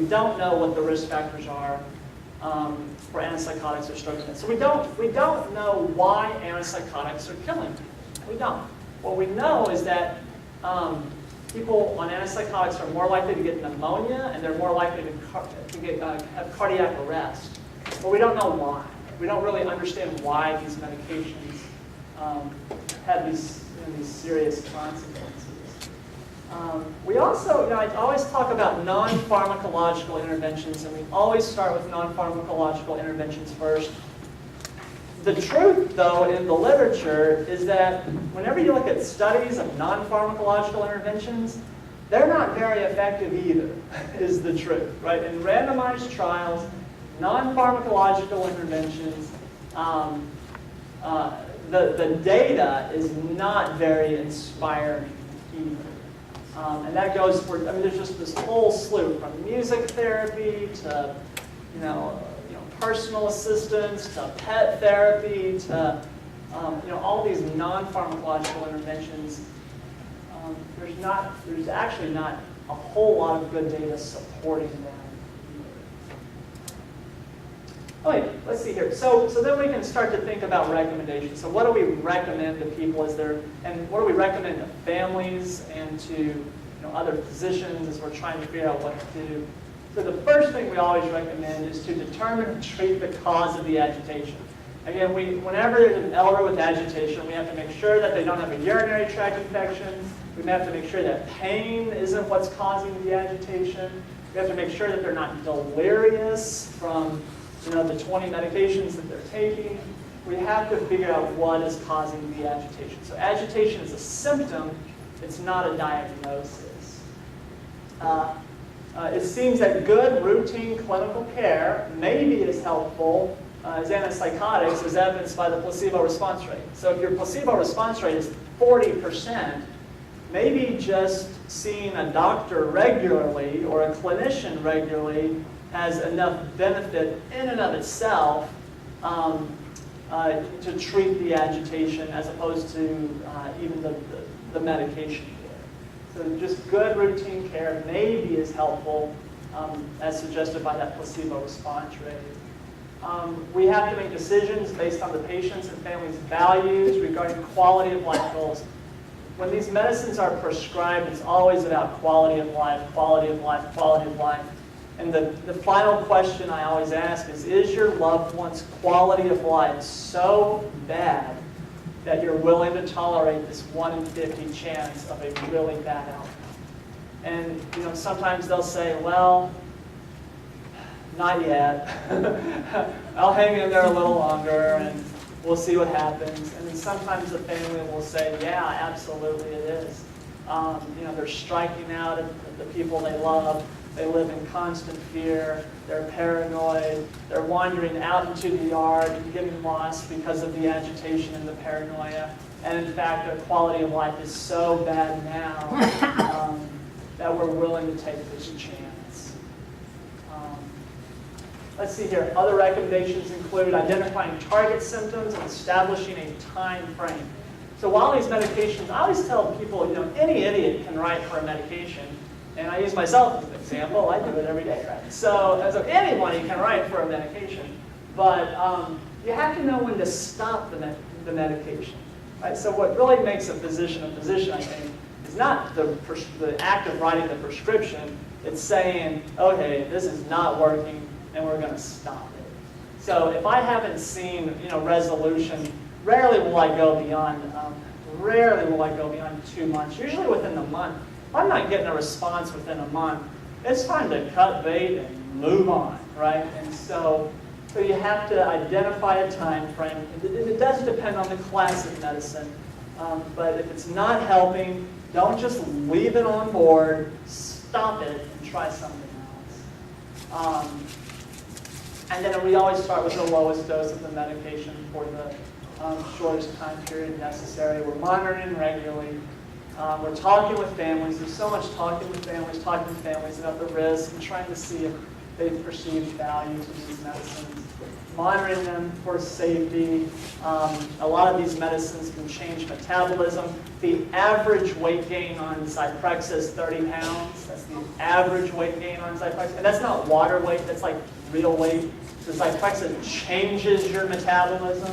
don't know what the risk factors are for antipsychotics or stroke and death. So we don't know why antipsychotics are killing people. We don't. What we know is that people on antipsychotics are more likely to get pneumonia, and they're more likely to have cardiac arrest. But we don't know why. We don't really understand why these medications have these serious consequences. We also, I always talk about non-pharmacological interventions, and we always start with non-pharmacological interventions first. The truth, though, in the literature is that whenever you look at studies of non-pharmacological interventions, they're not very effective either, is the truth, right? In randomized trials, non-pharmacological interventions, the data is not very inspiring either. And that goes for, there's just this whole slew, from music therapy to, personal assistance, to pet therapy, to all these non-pharmacological interventions, there's actually not a whole lot of good data supporting them. Okay, let's see here. So then we can start to think about recommendations. So what do we recommend to people and what do we recommend to families and to other physicians as we're trying to figure out what to do? So the first thing we always recommend is to determine and treat the cause of the agitation. Again, whenever there's an elder with agitation, we have to make sure that they don't have a urinary tract infection. We have to make sure that pain isn't what's causing the agitation. We have to make sure that they're not delirious from the 20 medications that they're taking. We have to figure out what is causing the agitation. So agitation is a symptom, it's not a diagnosis. It seems that good routine clinical care may be as helpful as antipsychotics as evidenced by the placebo response rate. So if your placebo response rate is 40%, maybe just seeing a doctor regularly or a clinician regularly has enough benefit in and of itself to treat the agitation as opposed to even the medication care. So just good routine care may be as helpful as suggested by that placebo response rate. We have to make decisions based on the patient's and family's values regarding quality of life goals. When these medicines are prescribed, it's always about quality of life, quality of life, quality of life. And the final question I always ask is your loved one's quality of life so bad that you're willing to tolerate this 1 in 50 chance of a really bad outcome? And sometimes they'll say, well, not yet. I'll hang in there a little longer and we'll see what happens. And then sometimes the family will say, yeah, absolutely it is. They're striking out at the people they love. They live in constant fear. They're paranoid. They're wandering out into the yard and getting lost because of the agitation and the paranoia. And in fact, their quality of life is so bad now that we're willing to take this chance. Let's see here. Other recommendations include identifying target symptoms and establishing a time frame. So while these medications, I always tell people, any idiot can write for a medication. And I use myself as an example. I do it every day, right? So anybody can write for a medication. But you have to know when to stop the medication. Right? So what really makes a physician, I think, is not the act of writing the prescription. It's saying, okay, this is not working, and we're going to stop it. So if I haven't seen resolution, rarely will I go beyond 2 months. Usually within a month. If I'm not getting a response within a month, it's time to cut bait and move on, right? And so you have to identify a time frame. It does depend on the class of medicine, but if it's not helping, don't just leave it on board. Stop it and try something else. And then we always start with the lowest dose of the medication for the shortest time period necessary. We're monitoring regularly. We're talking with families. There's so much talking with families about the risks and trying to see if they've perceived value to these medicines. Monitoring them for safety. A lot of these medicines can change metabolism. The average weight gain on Zyprexa is 30 pounds. That's the average weight gain on Zyprexa. And that's not water weight, that's like real weight. So Zyprexa changes your metabolism.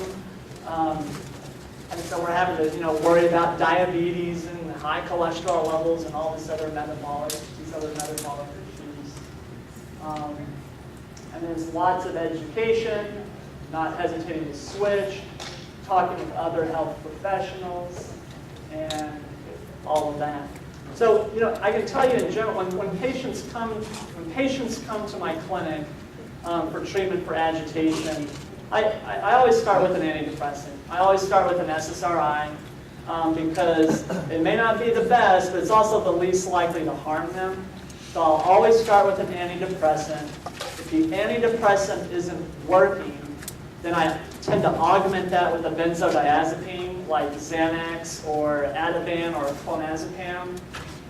And so we're having to worry about diabetes and high cholesterol levels and all these other metabolic issues. And there's lots of education, not hesitating to switch, talking with other health professionals, and all of that. So, I can tell you in general, when patients come to my clinic for treatment for agitation, I always start with an antidepressant. I always start with an SSRI because it may not be the best, but it's also the least likely to harm them. So I'll always start with an antidepressant. If the antidepressant isn't working, then I tend to augment that with a benzodiazepine like Xanax or Ativan or clonazepam.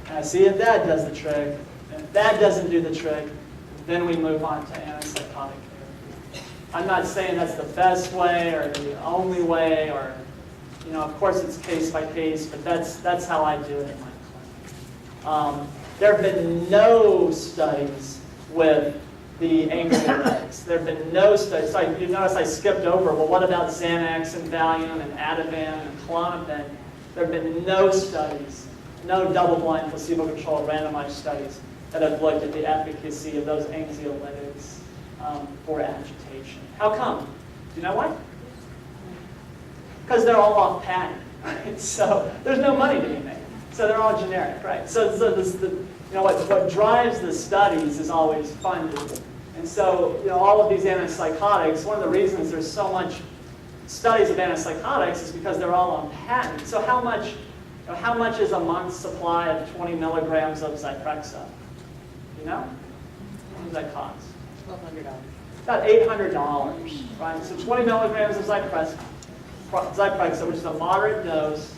And I see if that does the trick. And if that doesn't do the trick, then we move on to antipsychotic therapy. I'm not saying that's the best way or the only way or of course it's case by case, but that's how I do it in my clinic. There have been no studies with the anxiolytics. There have been no studies. So you notice I skipped over, well, what about Xanax and Valium and Ativan and Klonopin? There have been no studies, no double-blind, placebo-controlled, randomized studies that have looked at the efficacy of those anxiolytics for agitation. How come? Do you know why? Because they're all off patent, right? So there's no money to be made. So they're all generic, right? So what drives the studies is always funded. And so all of these antipsychotics, one of the reasons there's so much studies of antipsychotics is because they're all on patent. So how much is a month's supply of 20 milligrams of Zyprexa? You know? What does that cost? $1,200. About $800, right? So 20 milligrams of Zyprexa, which is a moderate dose,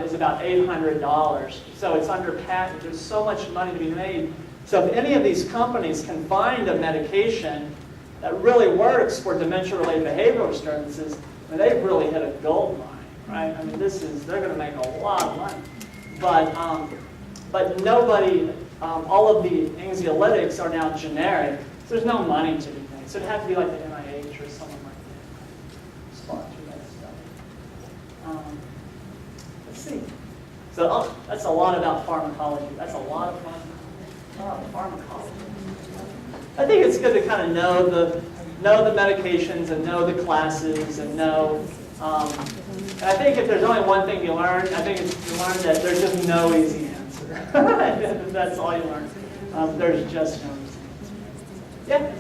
is about $800. So it's under patent. There's so much money to be made. So if any of these companies can find a medication that really works for dementia-related behavioral disturbances, I mean, they've really hit a gold mine, right? I mean, they're going to make a lot of money. But nobody, all of the anxiolytics are now generic, so there's no money to be made. So it'd have to be like the NIH or someone like that sponsor that stuff. Let's see. So that's a lot about pharmacology. That's a lot of fun. Pharmacology. I think it's good to kind of know the medications and know the classes and know. And I think if there's only one thing you learn, I think it's you learn that there's just no easy answer. That's all you learn. There's just no easy answer. Yeah.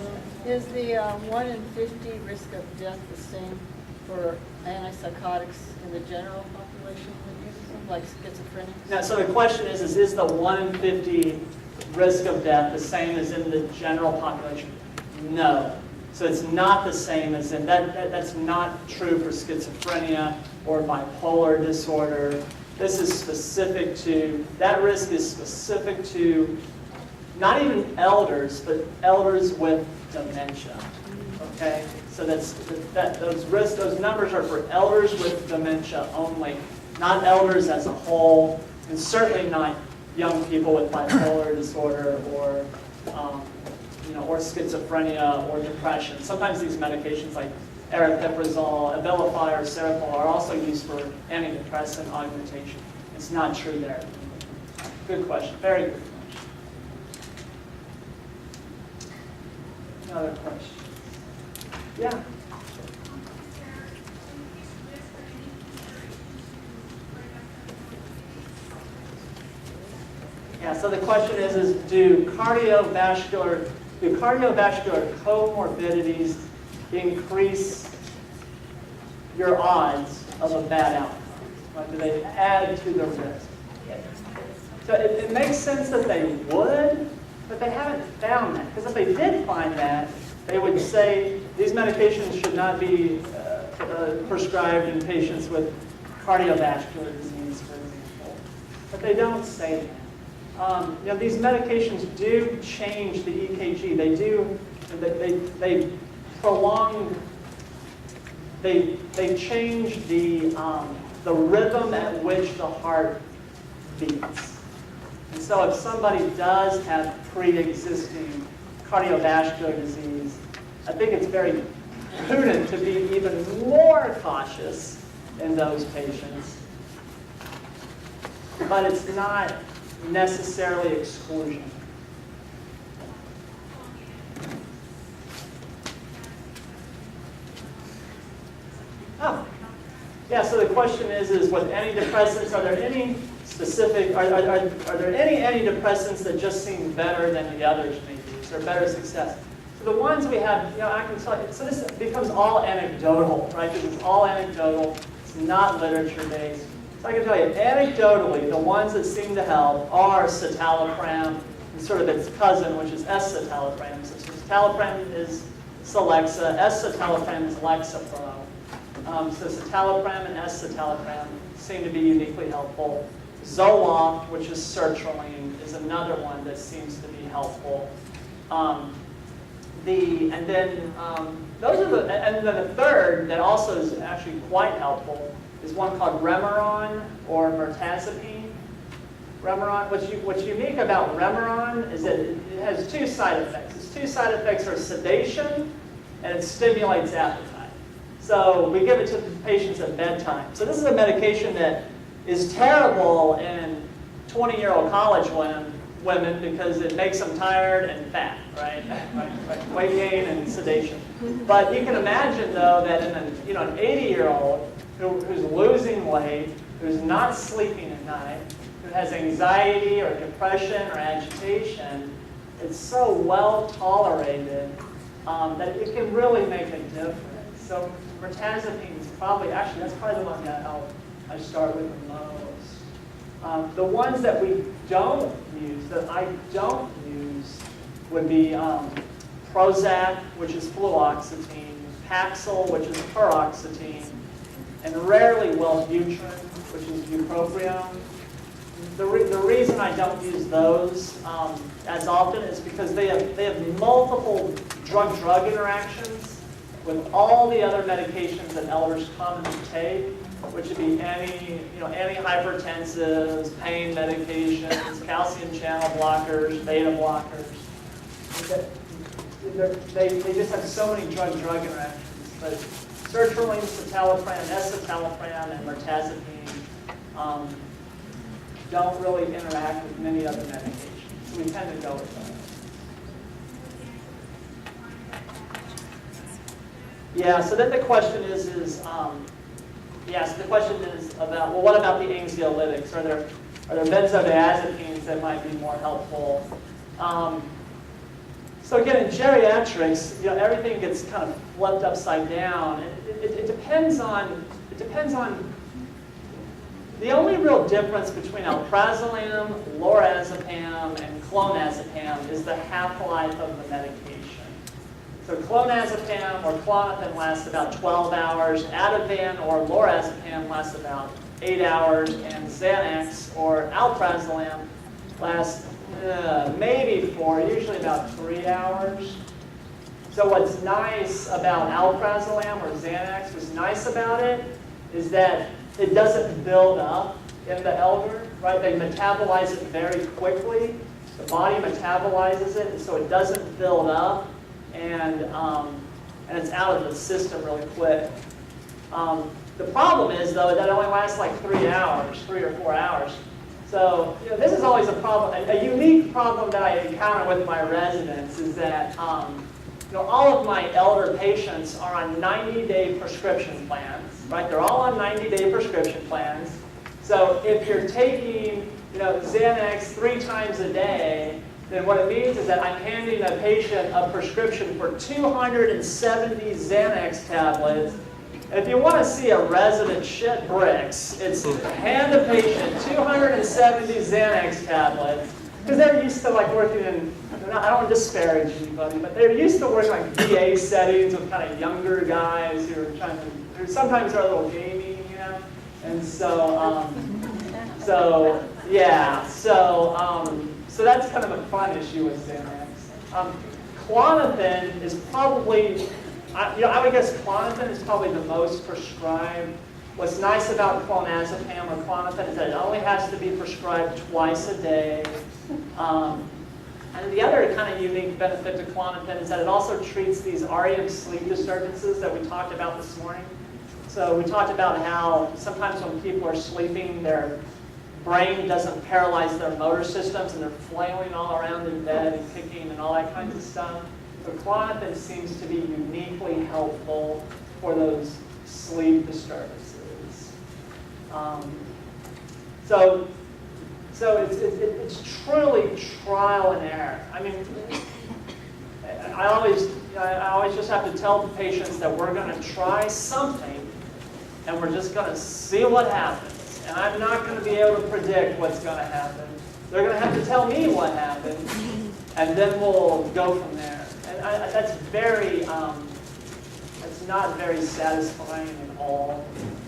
Is the 1 in 50 risk of death the same for antipsychotics in the general population that uses them, like schizophrenia? Now, so the question is the 1 in 50 risk of death the same as in the general population? No. So it's not the same as in that's not true for schizophrenia or bipolar disorder. This is specific to, that risk is specific to not even elders, but elders with dementia. Okay? So those numbers are for elders with dementia only, not elders as a whole, and certainly not young people with bipolar disorder or or schizophrenia or depression. Sometimes these medications like aripiprazole, Abilify, or Seroquel are also used for antidepressant augmentation. It's not true there. Good question. Very good question. Another question. Yeah. Yeah, so the question is do cardiovascular comorbidities increase your odds of a bad outcome? Right? Do they add to the risk? So it makes sense that they would, but they haven't found that. Because if they did find that, they would say these medications should not be prescribed in patients with cardiovascular disease, for example. But they don't say that. These medications do change the EKG. They do. They prolong. They change the rhythm at which the heart beats. And so, if somebody does have pre-existing cardiovascular disease, I think it's very prudent to be even more cautious in those patients. But it's not necessarily exclusion. Oh, yeah. So the question is with antidepressants, are there any specific? Are there any antidepressants that just seem better than the others may use, or better success? So the ones we have, I can tell you. So this becomes all anecdotal, right? This is all anecdotal. It's not literature based. So I can tell you, anecdotally, the ones that seem to help are citalopram and sort of its cousin, which is escitalopram. So citalopram is Celexa, escitalopram is Lexapro. So citalopram and escitalopram seem to be uniquely helpful. Zoloft, which is sertraline, is another one that seems to be helpful. And then the third that also is actually quite helpful is one called Remeron or mirtazapine. Remeron, what's unique about Remeron is that it has two side effects. Its two side effects are sedation and it stimulates appetite. So we give it to the patients at bedtime. So this is a medication that is terrible in 20-year-old college women because it makes them tired and fat, right? Weight gain and sedation. But you can imagine, though, that in an 80-year-old who's losing weight, who's not sleeping at night, who has anxiety or depression or agitation, it's so well tolerated that it can really make a difference. So mirtazapine is that's probably the one that I start with the most. The ones that we don't use, that I don't use, would be Prozac, which is fluoxetine, Paxil, which is paroxetine, and rarely Wellbutrin, which is bupropion. The reason I don't use those as often is because they have multiple drug-drug interactions with all the other medications that elders commonly take, which would be antihypertensives, pain medications, calcium channel blockers, beta blockers. They just have so many drug-drug interactions. But sertraline, citalopram, escitalopram, and mirtazapine don't really interact with many other medications. So we tend to go with those. Yeah, so then the question is so the question is about, well, what about the anxiolytics? Are there benzodiazepines that might be more helpful? So again, in geriatrics, everything gets kind of flipped upside down. It depends on the only real difference between alprazolam, lorazepam, and clonazepam is the half-life of the medication. So clonazepam or Klonopin lasts about 12 hours, Ativan or lorazepam lasts about 8 hours, and Xanax or alprazolam lasts maybe usually about 3 hours. So what's nice about alprazolam or Xanax, what's nice about it is that it doesn't build up in the elder, right? They metabolize it very quickly. The body metabolizes it, and so it doesn't build up. And it's out of the system really quick. The problem is, though, that it only lasts like 3 hours, 3 or 4 hours. So this is always a problem. A unique problem that I encounter with my residents is that all of my elder patients are on 90-day prescription plans, right? They're all on 90-day prescription plans. So if you're taking Xanax 3 times a day, then what it means is that I'm handing a patient a prescription for 270 Xanax tablets. And if you want to see a resident shit bricks, it's hand a patient 270 Xanax tablets, because they're used to working in, I don't want to disparage anybody, but they're used to working like VA settings with kind of younger guys who are who sometimes are a little gamey, and so that's kind of a fun issue with Xanax. Klonopin is probably, I would guess Klonopin is probably the most prescribed. What's nice about clonazepam or Klonopin is that it only has to be prescribed twice a day. And the other kind of unique benefit to Klonopin is that it also treats these REM sleep disturbances that we talked about this morning. So we talked about how sometimes when people are sleeping, their brain doesn't paralyze their motor systems and they're flailing all around in bed and kicking and all that kinds of stuff. So Klonopin seems to be uniquely helpful for those sleep disturbances. So it's truly trial and error. I mean, I always just have to tell the patients that we're going to try something and we're just going to see what happens. And I'm not going to be able to predict what's going to happen. They're going to have to tell me what happened, and then we'll go from there. And that's not very satisfying at all,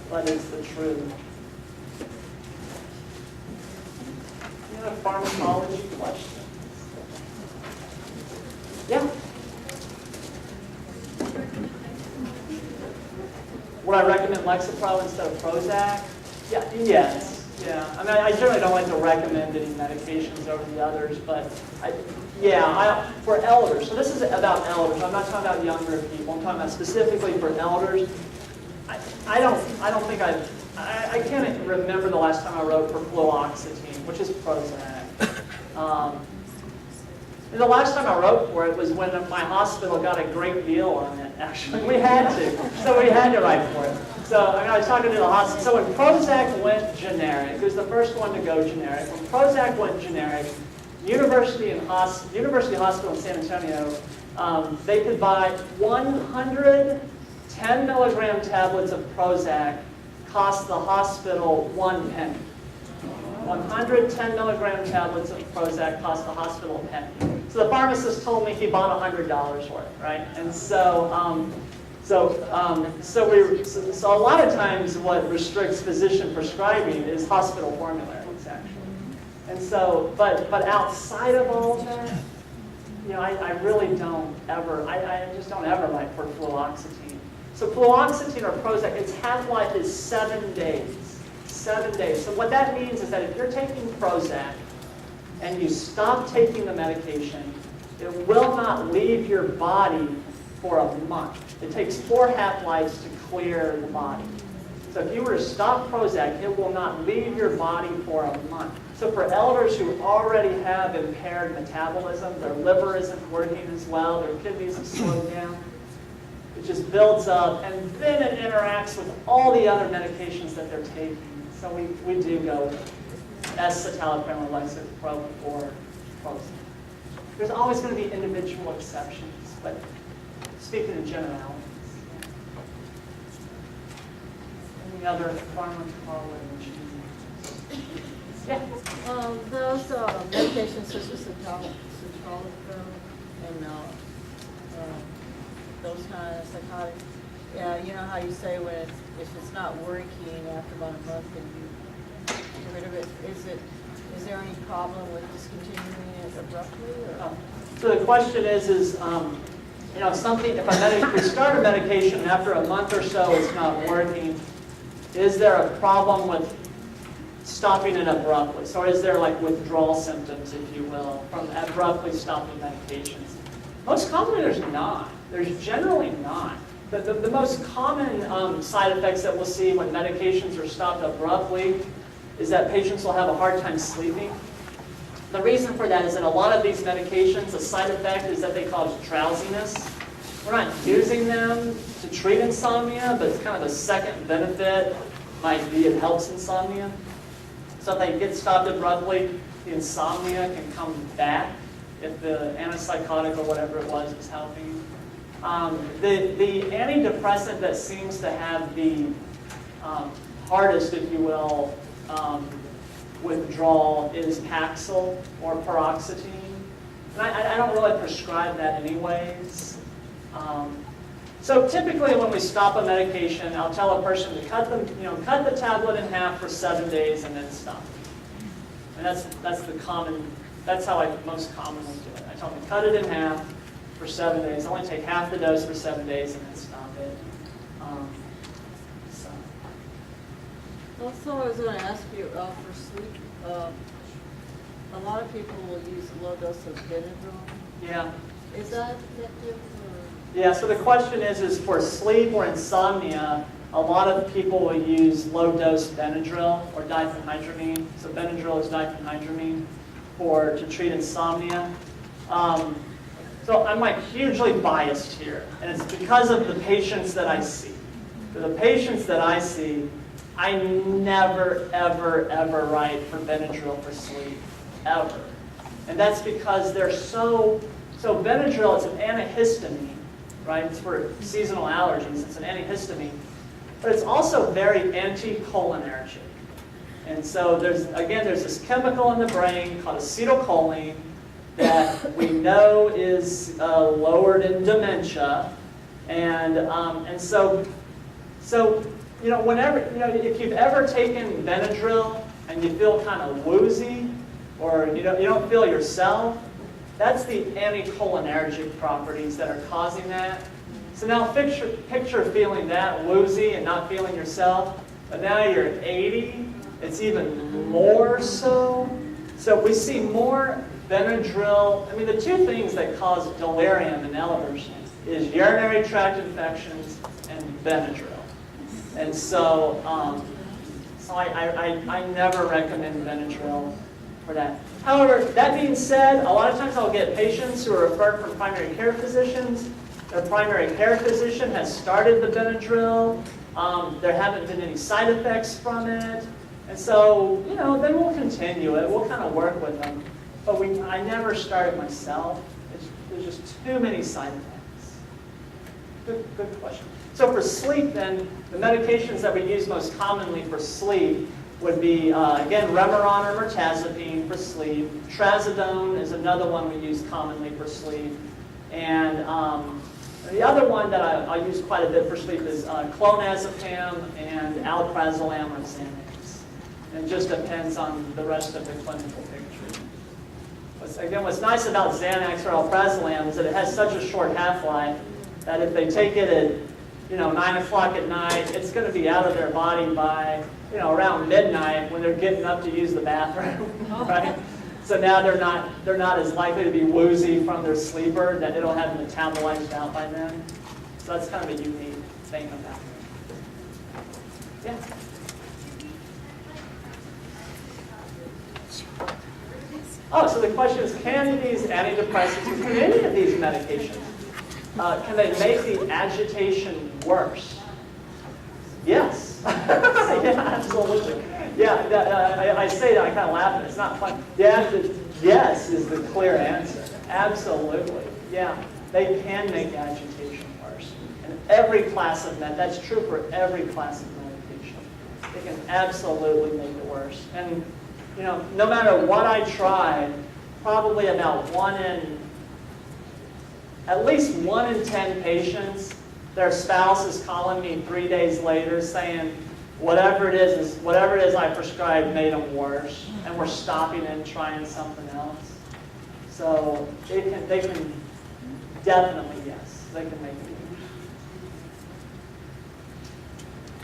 but it's the truth. Any other pharmacology questions? Yeah? Would I recommend Lexapro instead of Prozac? Yeah, yes. Yeah. I mean, I generally don't like to recommend any medications over the others, but for elders. So this is about elders. I'm not talking about younger people. I'm talking about specifically for elders. I can't remember the last time I wrote for fluoxetine, which is Prozac. And the last time I wrote for it was when my hospital got a great deal on it, actually. We had to. So we had to write for it. So I was talking to the hospital. So when Prozac went generic, it was the first one to go generic. When Prozac went generic, University Hospital in San Antonio, they could buy 100 10-milligram tablets of Prozac, cost the hospital 1 penny. 100 10-milligram tablets of Prozac cost the hospital a penny. So the pharmacist told me he bought $100 worth, right? And so a lot of times what restricts physician prescribing is hospital formularies, actually. And so, but outside of all that, I really don't ever, I just don't ever like for fluoxetine. So fluoxetine or Prozac, its half-life is 7 days. 7 days. So what that means is that if you're taking Prozac and you stop taking the medication, it will not leave your body for a month. It takes 4 half-lives to clear the body. So if you were to stop Prozac, it will not leave your body for a month. So for elders who already have impaired metabolism, their liver isn't working as well, their kidneys have slowed down, it just builds up, and then it interacts with all the other medications that they're taking. So we do go with escitalopram or Lexapro or Prozac. There's always going to be individual exceptions, but speaking in generalities. Any other pharmacology? Yeah. Those medications such as citalopram and those kind of psychotics. Yeah, you know how you say when if it's not working after about a month, then you get rid of it. Is there any problem with discontinuing it abruptly? Or? So the question is something. If we start a medication and after a month or so it's not working, is there a problem with stopping it abruptly? So is there like withdrawal symptoms, if you will, from abruptly stopping medications? Most commonly there's not. There's generally not. The most common side effects that we'll see when medications are stopped abruptly is that patients will have a hard time sleeping. The reason for that is that a lot of these medications, a side effect is that they cause drowsiness. We're not using them to treat insomnia, but it's kind of a second benefit might be it helps insomnia. So if they get stopped abruptly, the insomnia can come back if the antipsychotic or whatever it was helping. The antidepressant that seems to have the hardest, if you will, withdrawal is Paxil or paroxetine. And I don't really prescribe that anyways. So typically when we stop a medication, I'll tell a person to cut the tablet in half for 7 days and then stop. And that's how I most commonly do it. I tell them to cut it in half for 7 days. Only take half the dose for 7 days and then stop it. Also, I was going to ask you for sleep. A lot of people will use a low dose of Benadryl. Yeah. Is that effective? Yeah. So the question is for sleep or insomnia, a lot of people will use low dose Benadryl or diphenhydramine. So Benadryl is diphenhydramine to treat insomnia. So I'm hugely biased here, and it's because of the patients that I see. For the patients that I see, I never, ever, ever write for Benadryl for sleep, ever. And that's because they're so Benadryl is an antihistamine, right? It's for seasonal allergies. It's an antihistamine. But it's also very anticholinergic. And so there's this chemical in the brain called acetylcholine that we know is lowered in dementia. And so whenever, if you've ever taken Benadryl and you feel kind of woozy or you don't feel yourself, that's the anticholinergic properties that are causing that. So now picture feeling that woozy and not feeling yourself, but now you're at 80, it's even more so. So we see more Benadryl. I mean, the two things that cause delirium in elders is urinary tract infections and Benadryl. And so, I never recommend Benadryl for that. However, that being said, a lot of times I'll get patients who are referred from primary care physicians. Their primary care physician has started the Benadryl. There haven't been any side effects from it. And so, you know, then we'll continue it. We'll kind of work with them. But I never start it myself. There's just too many side effects. Good question. So for sleep then, the medications that we use most commonly for sleep would be, again, Remeron or mirtazapine for sleep. Trazodone is another one we use commonly for sleep. And the other one that I use quite a bit for sleep is clonazepam and alprazolam or Xanax. And it just depends on the rest of the clinical picture. Again, what's nice about Xanax or alprazolam is that it has such a short half-life that if they take it at 9 o'clock at night, it's going to be out of their body by around midnight when they're getting up to use the bathroom, right? So now they're not as likely to be woozy from their sleeper, that it'll have metabolized out by then. So that's kind of a unique thing about it. Yeah. Oh, so the question is, can these antidepressants, or can any of these medications, can they make the agitation worse? Yes. Yeah, absolutely. Yeah, I say that, I kind of laugh at it. It's not fun. Yes is the clear answer. Absolutely. Yeah, they can make agitation worse. And every class of that's true for every class of medication. They can absolutely make it worse. And no matter what I tried, probably about at least 1 in 10 patients, their spouse is calling me 3 days later saying, whatever it is I prescribed made them worse, and we're stopping and trying something else. So they can definitely, yes, they can make it worse.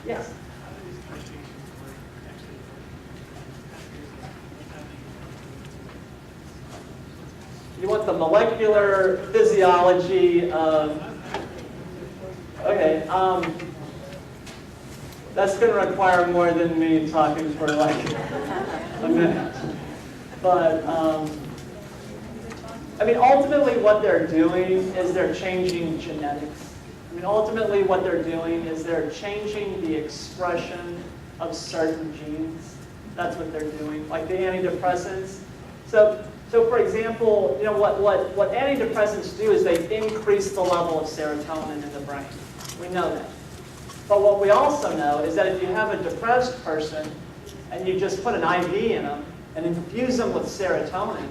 Yes. You want the molecular physiology of, okay, that's going to require more than me talking for like a minute. But, I mean, ultimately what they're doing is they're changing genetics. I mean, ultimately what they're doing is they're changing the expression of certain genes. That's what they're doing, like the antidepressants. So for example, what antidepressants do is they increase the level of serotonin in the brain. We know that. But what we also know is that if you have a depressed person and you just put an IV in them and infuse them with serotonin,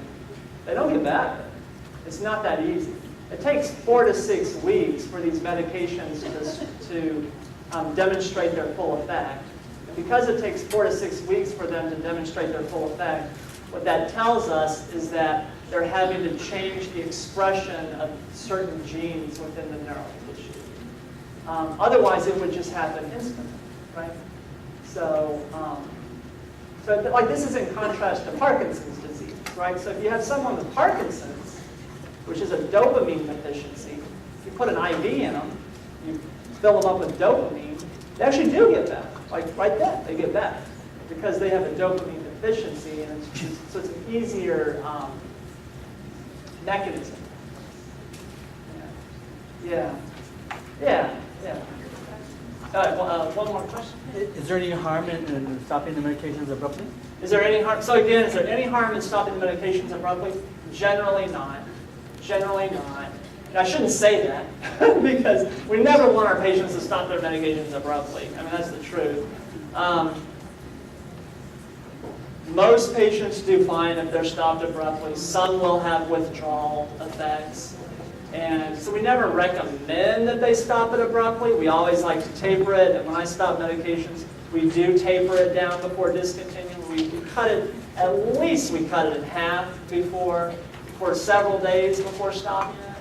they don't get better. It's not that easy. It takes 4 to 6 weeks for these medications to demonstrate their full effect. And because it takes 4 to 6 weeks for them to demonstrate their full effect, what that tells us is that they're having to change the expression of certain genes within the neural tissue. Otherwise, it would just happen instantly, right? So like this is in contrast to Parkinson's disease, right? So if you have someone with Parkinson's, which is a dopamine deficiency, you put an IV in them, you fill them up with dopamine, they actually do get better. Like right then, they get better because they have a dopamine deficiency, and so it's an easier mechanism. Yeah. One more question. Is there any harm in stopping the medications abruptly? Is there any harm? So again, is there any harm in stopping the medications abruptly? Generally not. Generally not. And I shouldn't say that because we never want our patients to stop their medications abruptly. I mean, that's the truth. Most patients do fine if they're stopped abruptly. Some will have withdrawal effects. And so we never recommend that they stop it abruptly. We always like to taper it. And when I stop medications, we do taper it down before discontinuing. We cut it, at least we cut it in half for several days before stopping it.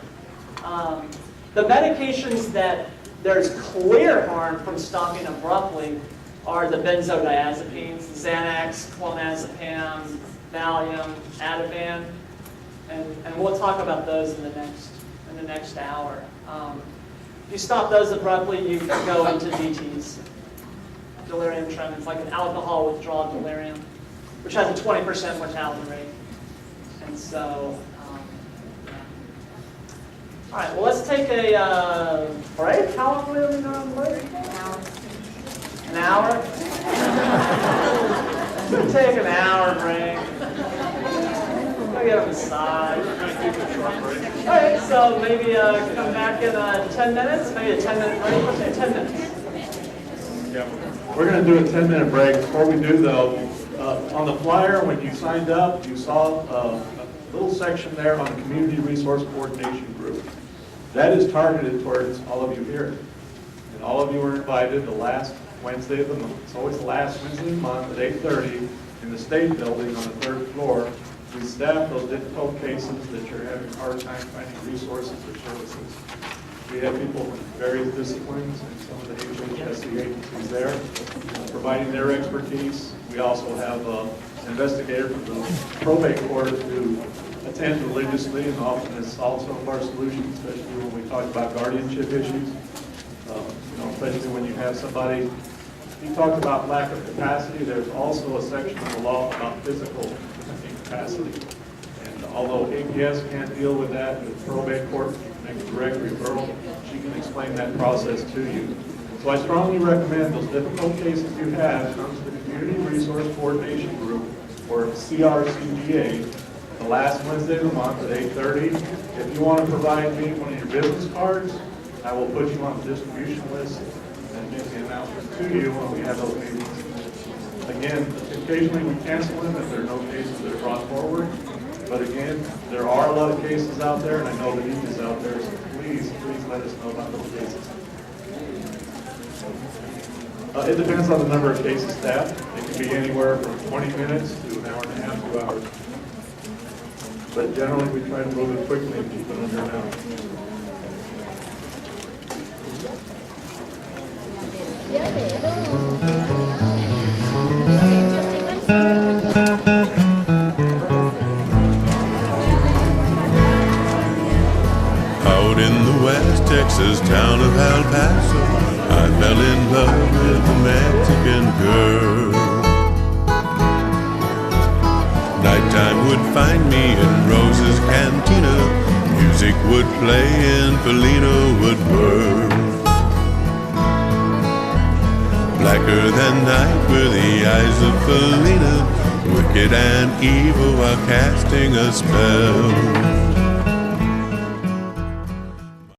The medications that there's clear harm from stopping abruptly are the benzodiazepines, Xanax, clonazepam, Valium, Ativan, and we'll talk about those in the next hour. If you stop those abruptly, you can go into DTs, delirium tremens, like an alcohol withdrawal delirium, which has a 20% mortality rate. And so, all right, well, let's take a break. How long are we going to break? An hour? We'll take an hour break. Go get a massage. All right, so maybe come back in 10 minutes, maybe a 10-minute break. Let's say 10 minutes. Yeah, we're going to do a 10-minute break. Before we do, though, on the flyer, when you signed up, you saw a little section there on the Community Resource Coordination Group. That is targeted towards all of you here. And all of you are invited the last Wednesday of the month. It's always the last Wednesday of the month at 8:30 in the State Building on the 3rd floor. We staff those difficult cases that you're having a hard time finding resources or services. We have people from various disciplines and some of the HRSA agencies there providing their expertise. We also have an investigator from the probate court who attends religiously and often has solved some of our solutions, especially when we talk about guardianship issues. Especially when you have somebody, you talked about lack of capacity, there's also a section of the law about physical incapacity. And although APS can't deal with that, the probate court makes a direct referral, she can explain that process to you. So I strongly recommend those difficult cases you have come to the Community Resource Coordination Group, or CRCGA, the last Wednesday of the month at 8:30. If you want to provide me one of your business cards, I will put you on the distribution list and make the announcement to you when we have those meetings. Again, occasionally we cancel them if there are no cases that are brought forward. But again, there are a lot of cases out there, and I know the need is out there, so please let us know about those cases. It depends on the number of cases staffed. It can be anywhere from 20 minutes to an hour and a half, 2 hours. But generally, we try to move it quickly and keep it under an hour. Out in the West Texas town of El Paso, I fell in love with a Mexican girl. Nighttime would find me in Rose's cantina. Music would play and Felina would whirl. Blacker than night were the eyes of Felina, wicked and evil while casting a spell.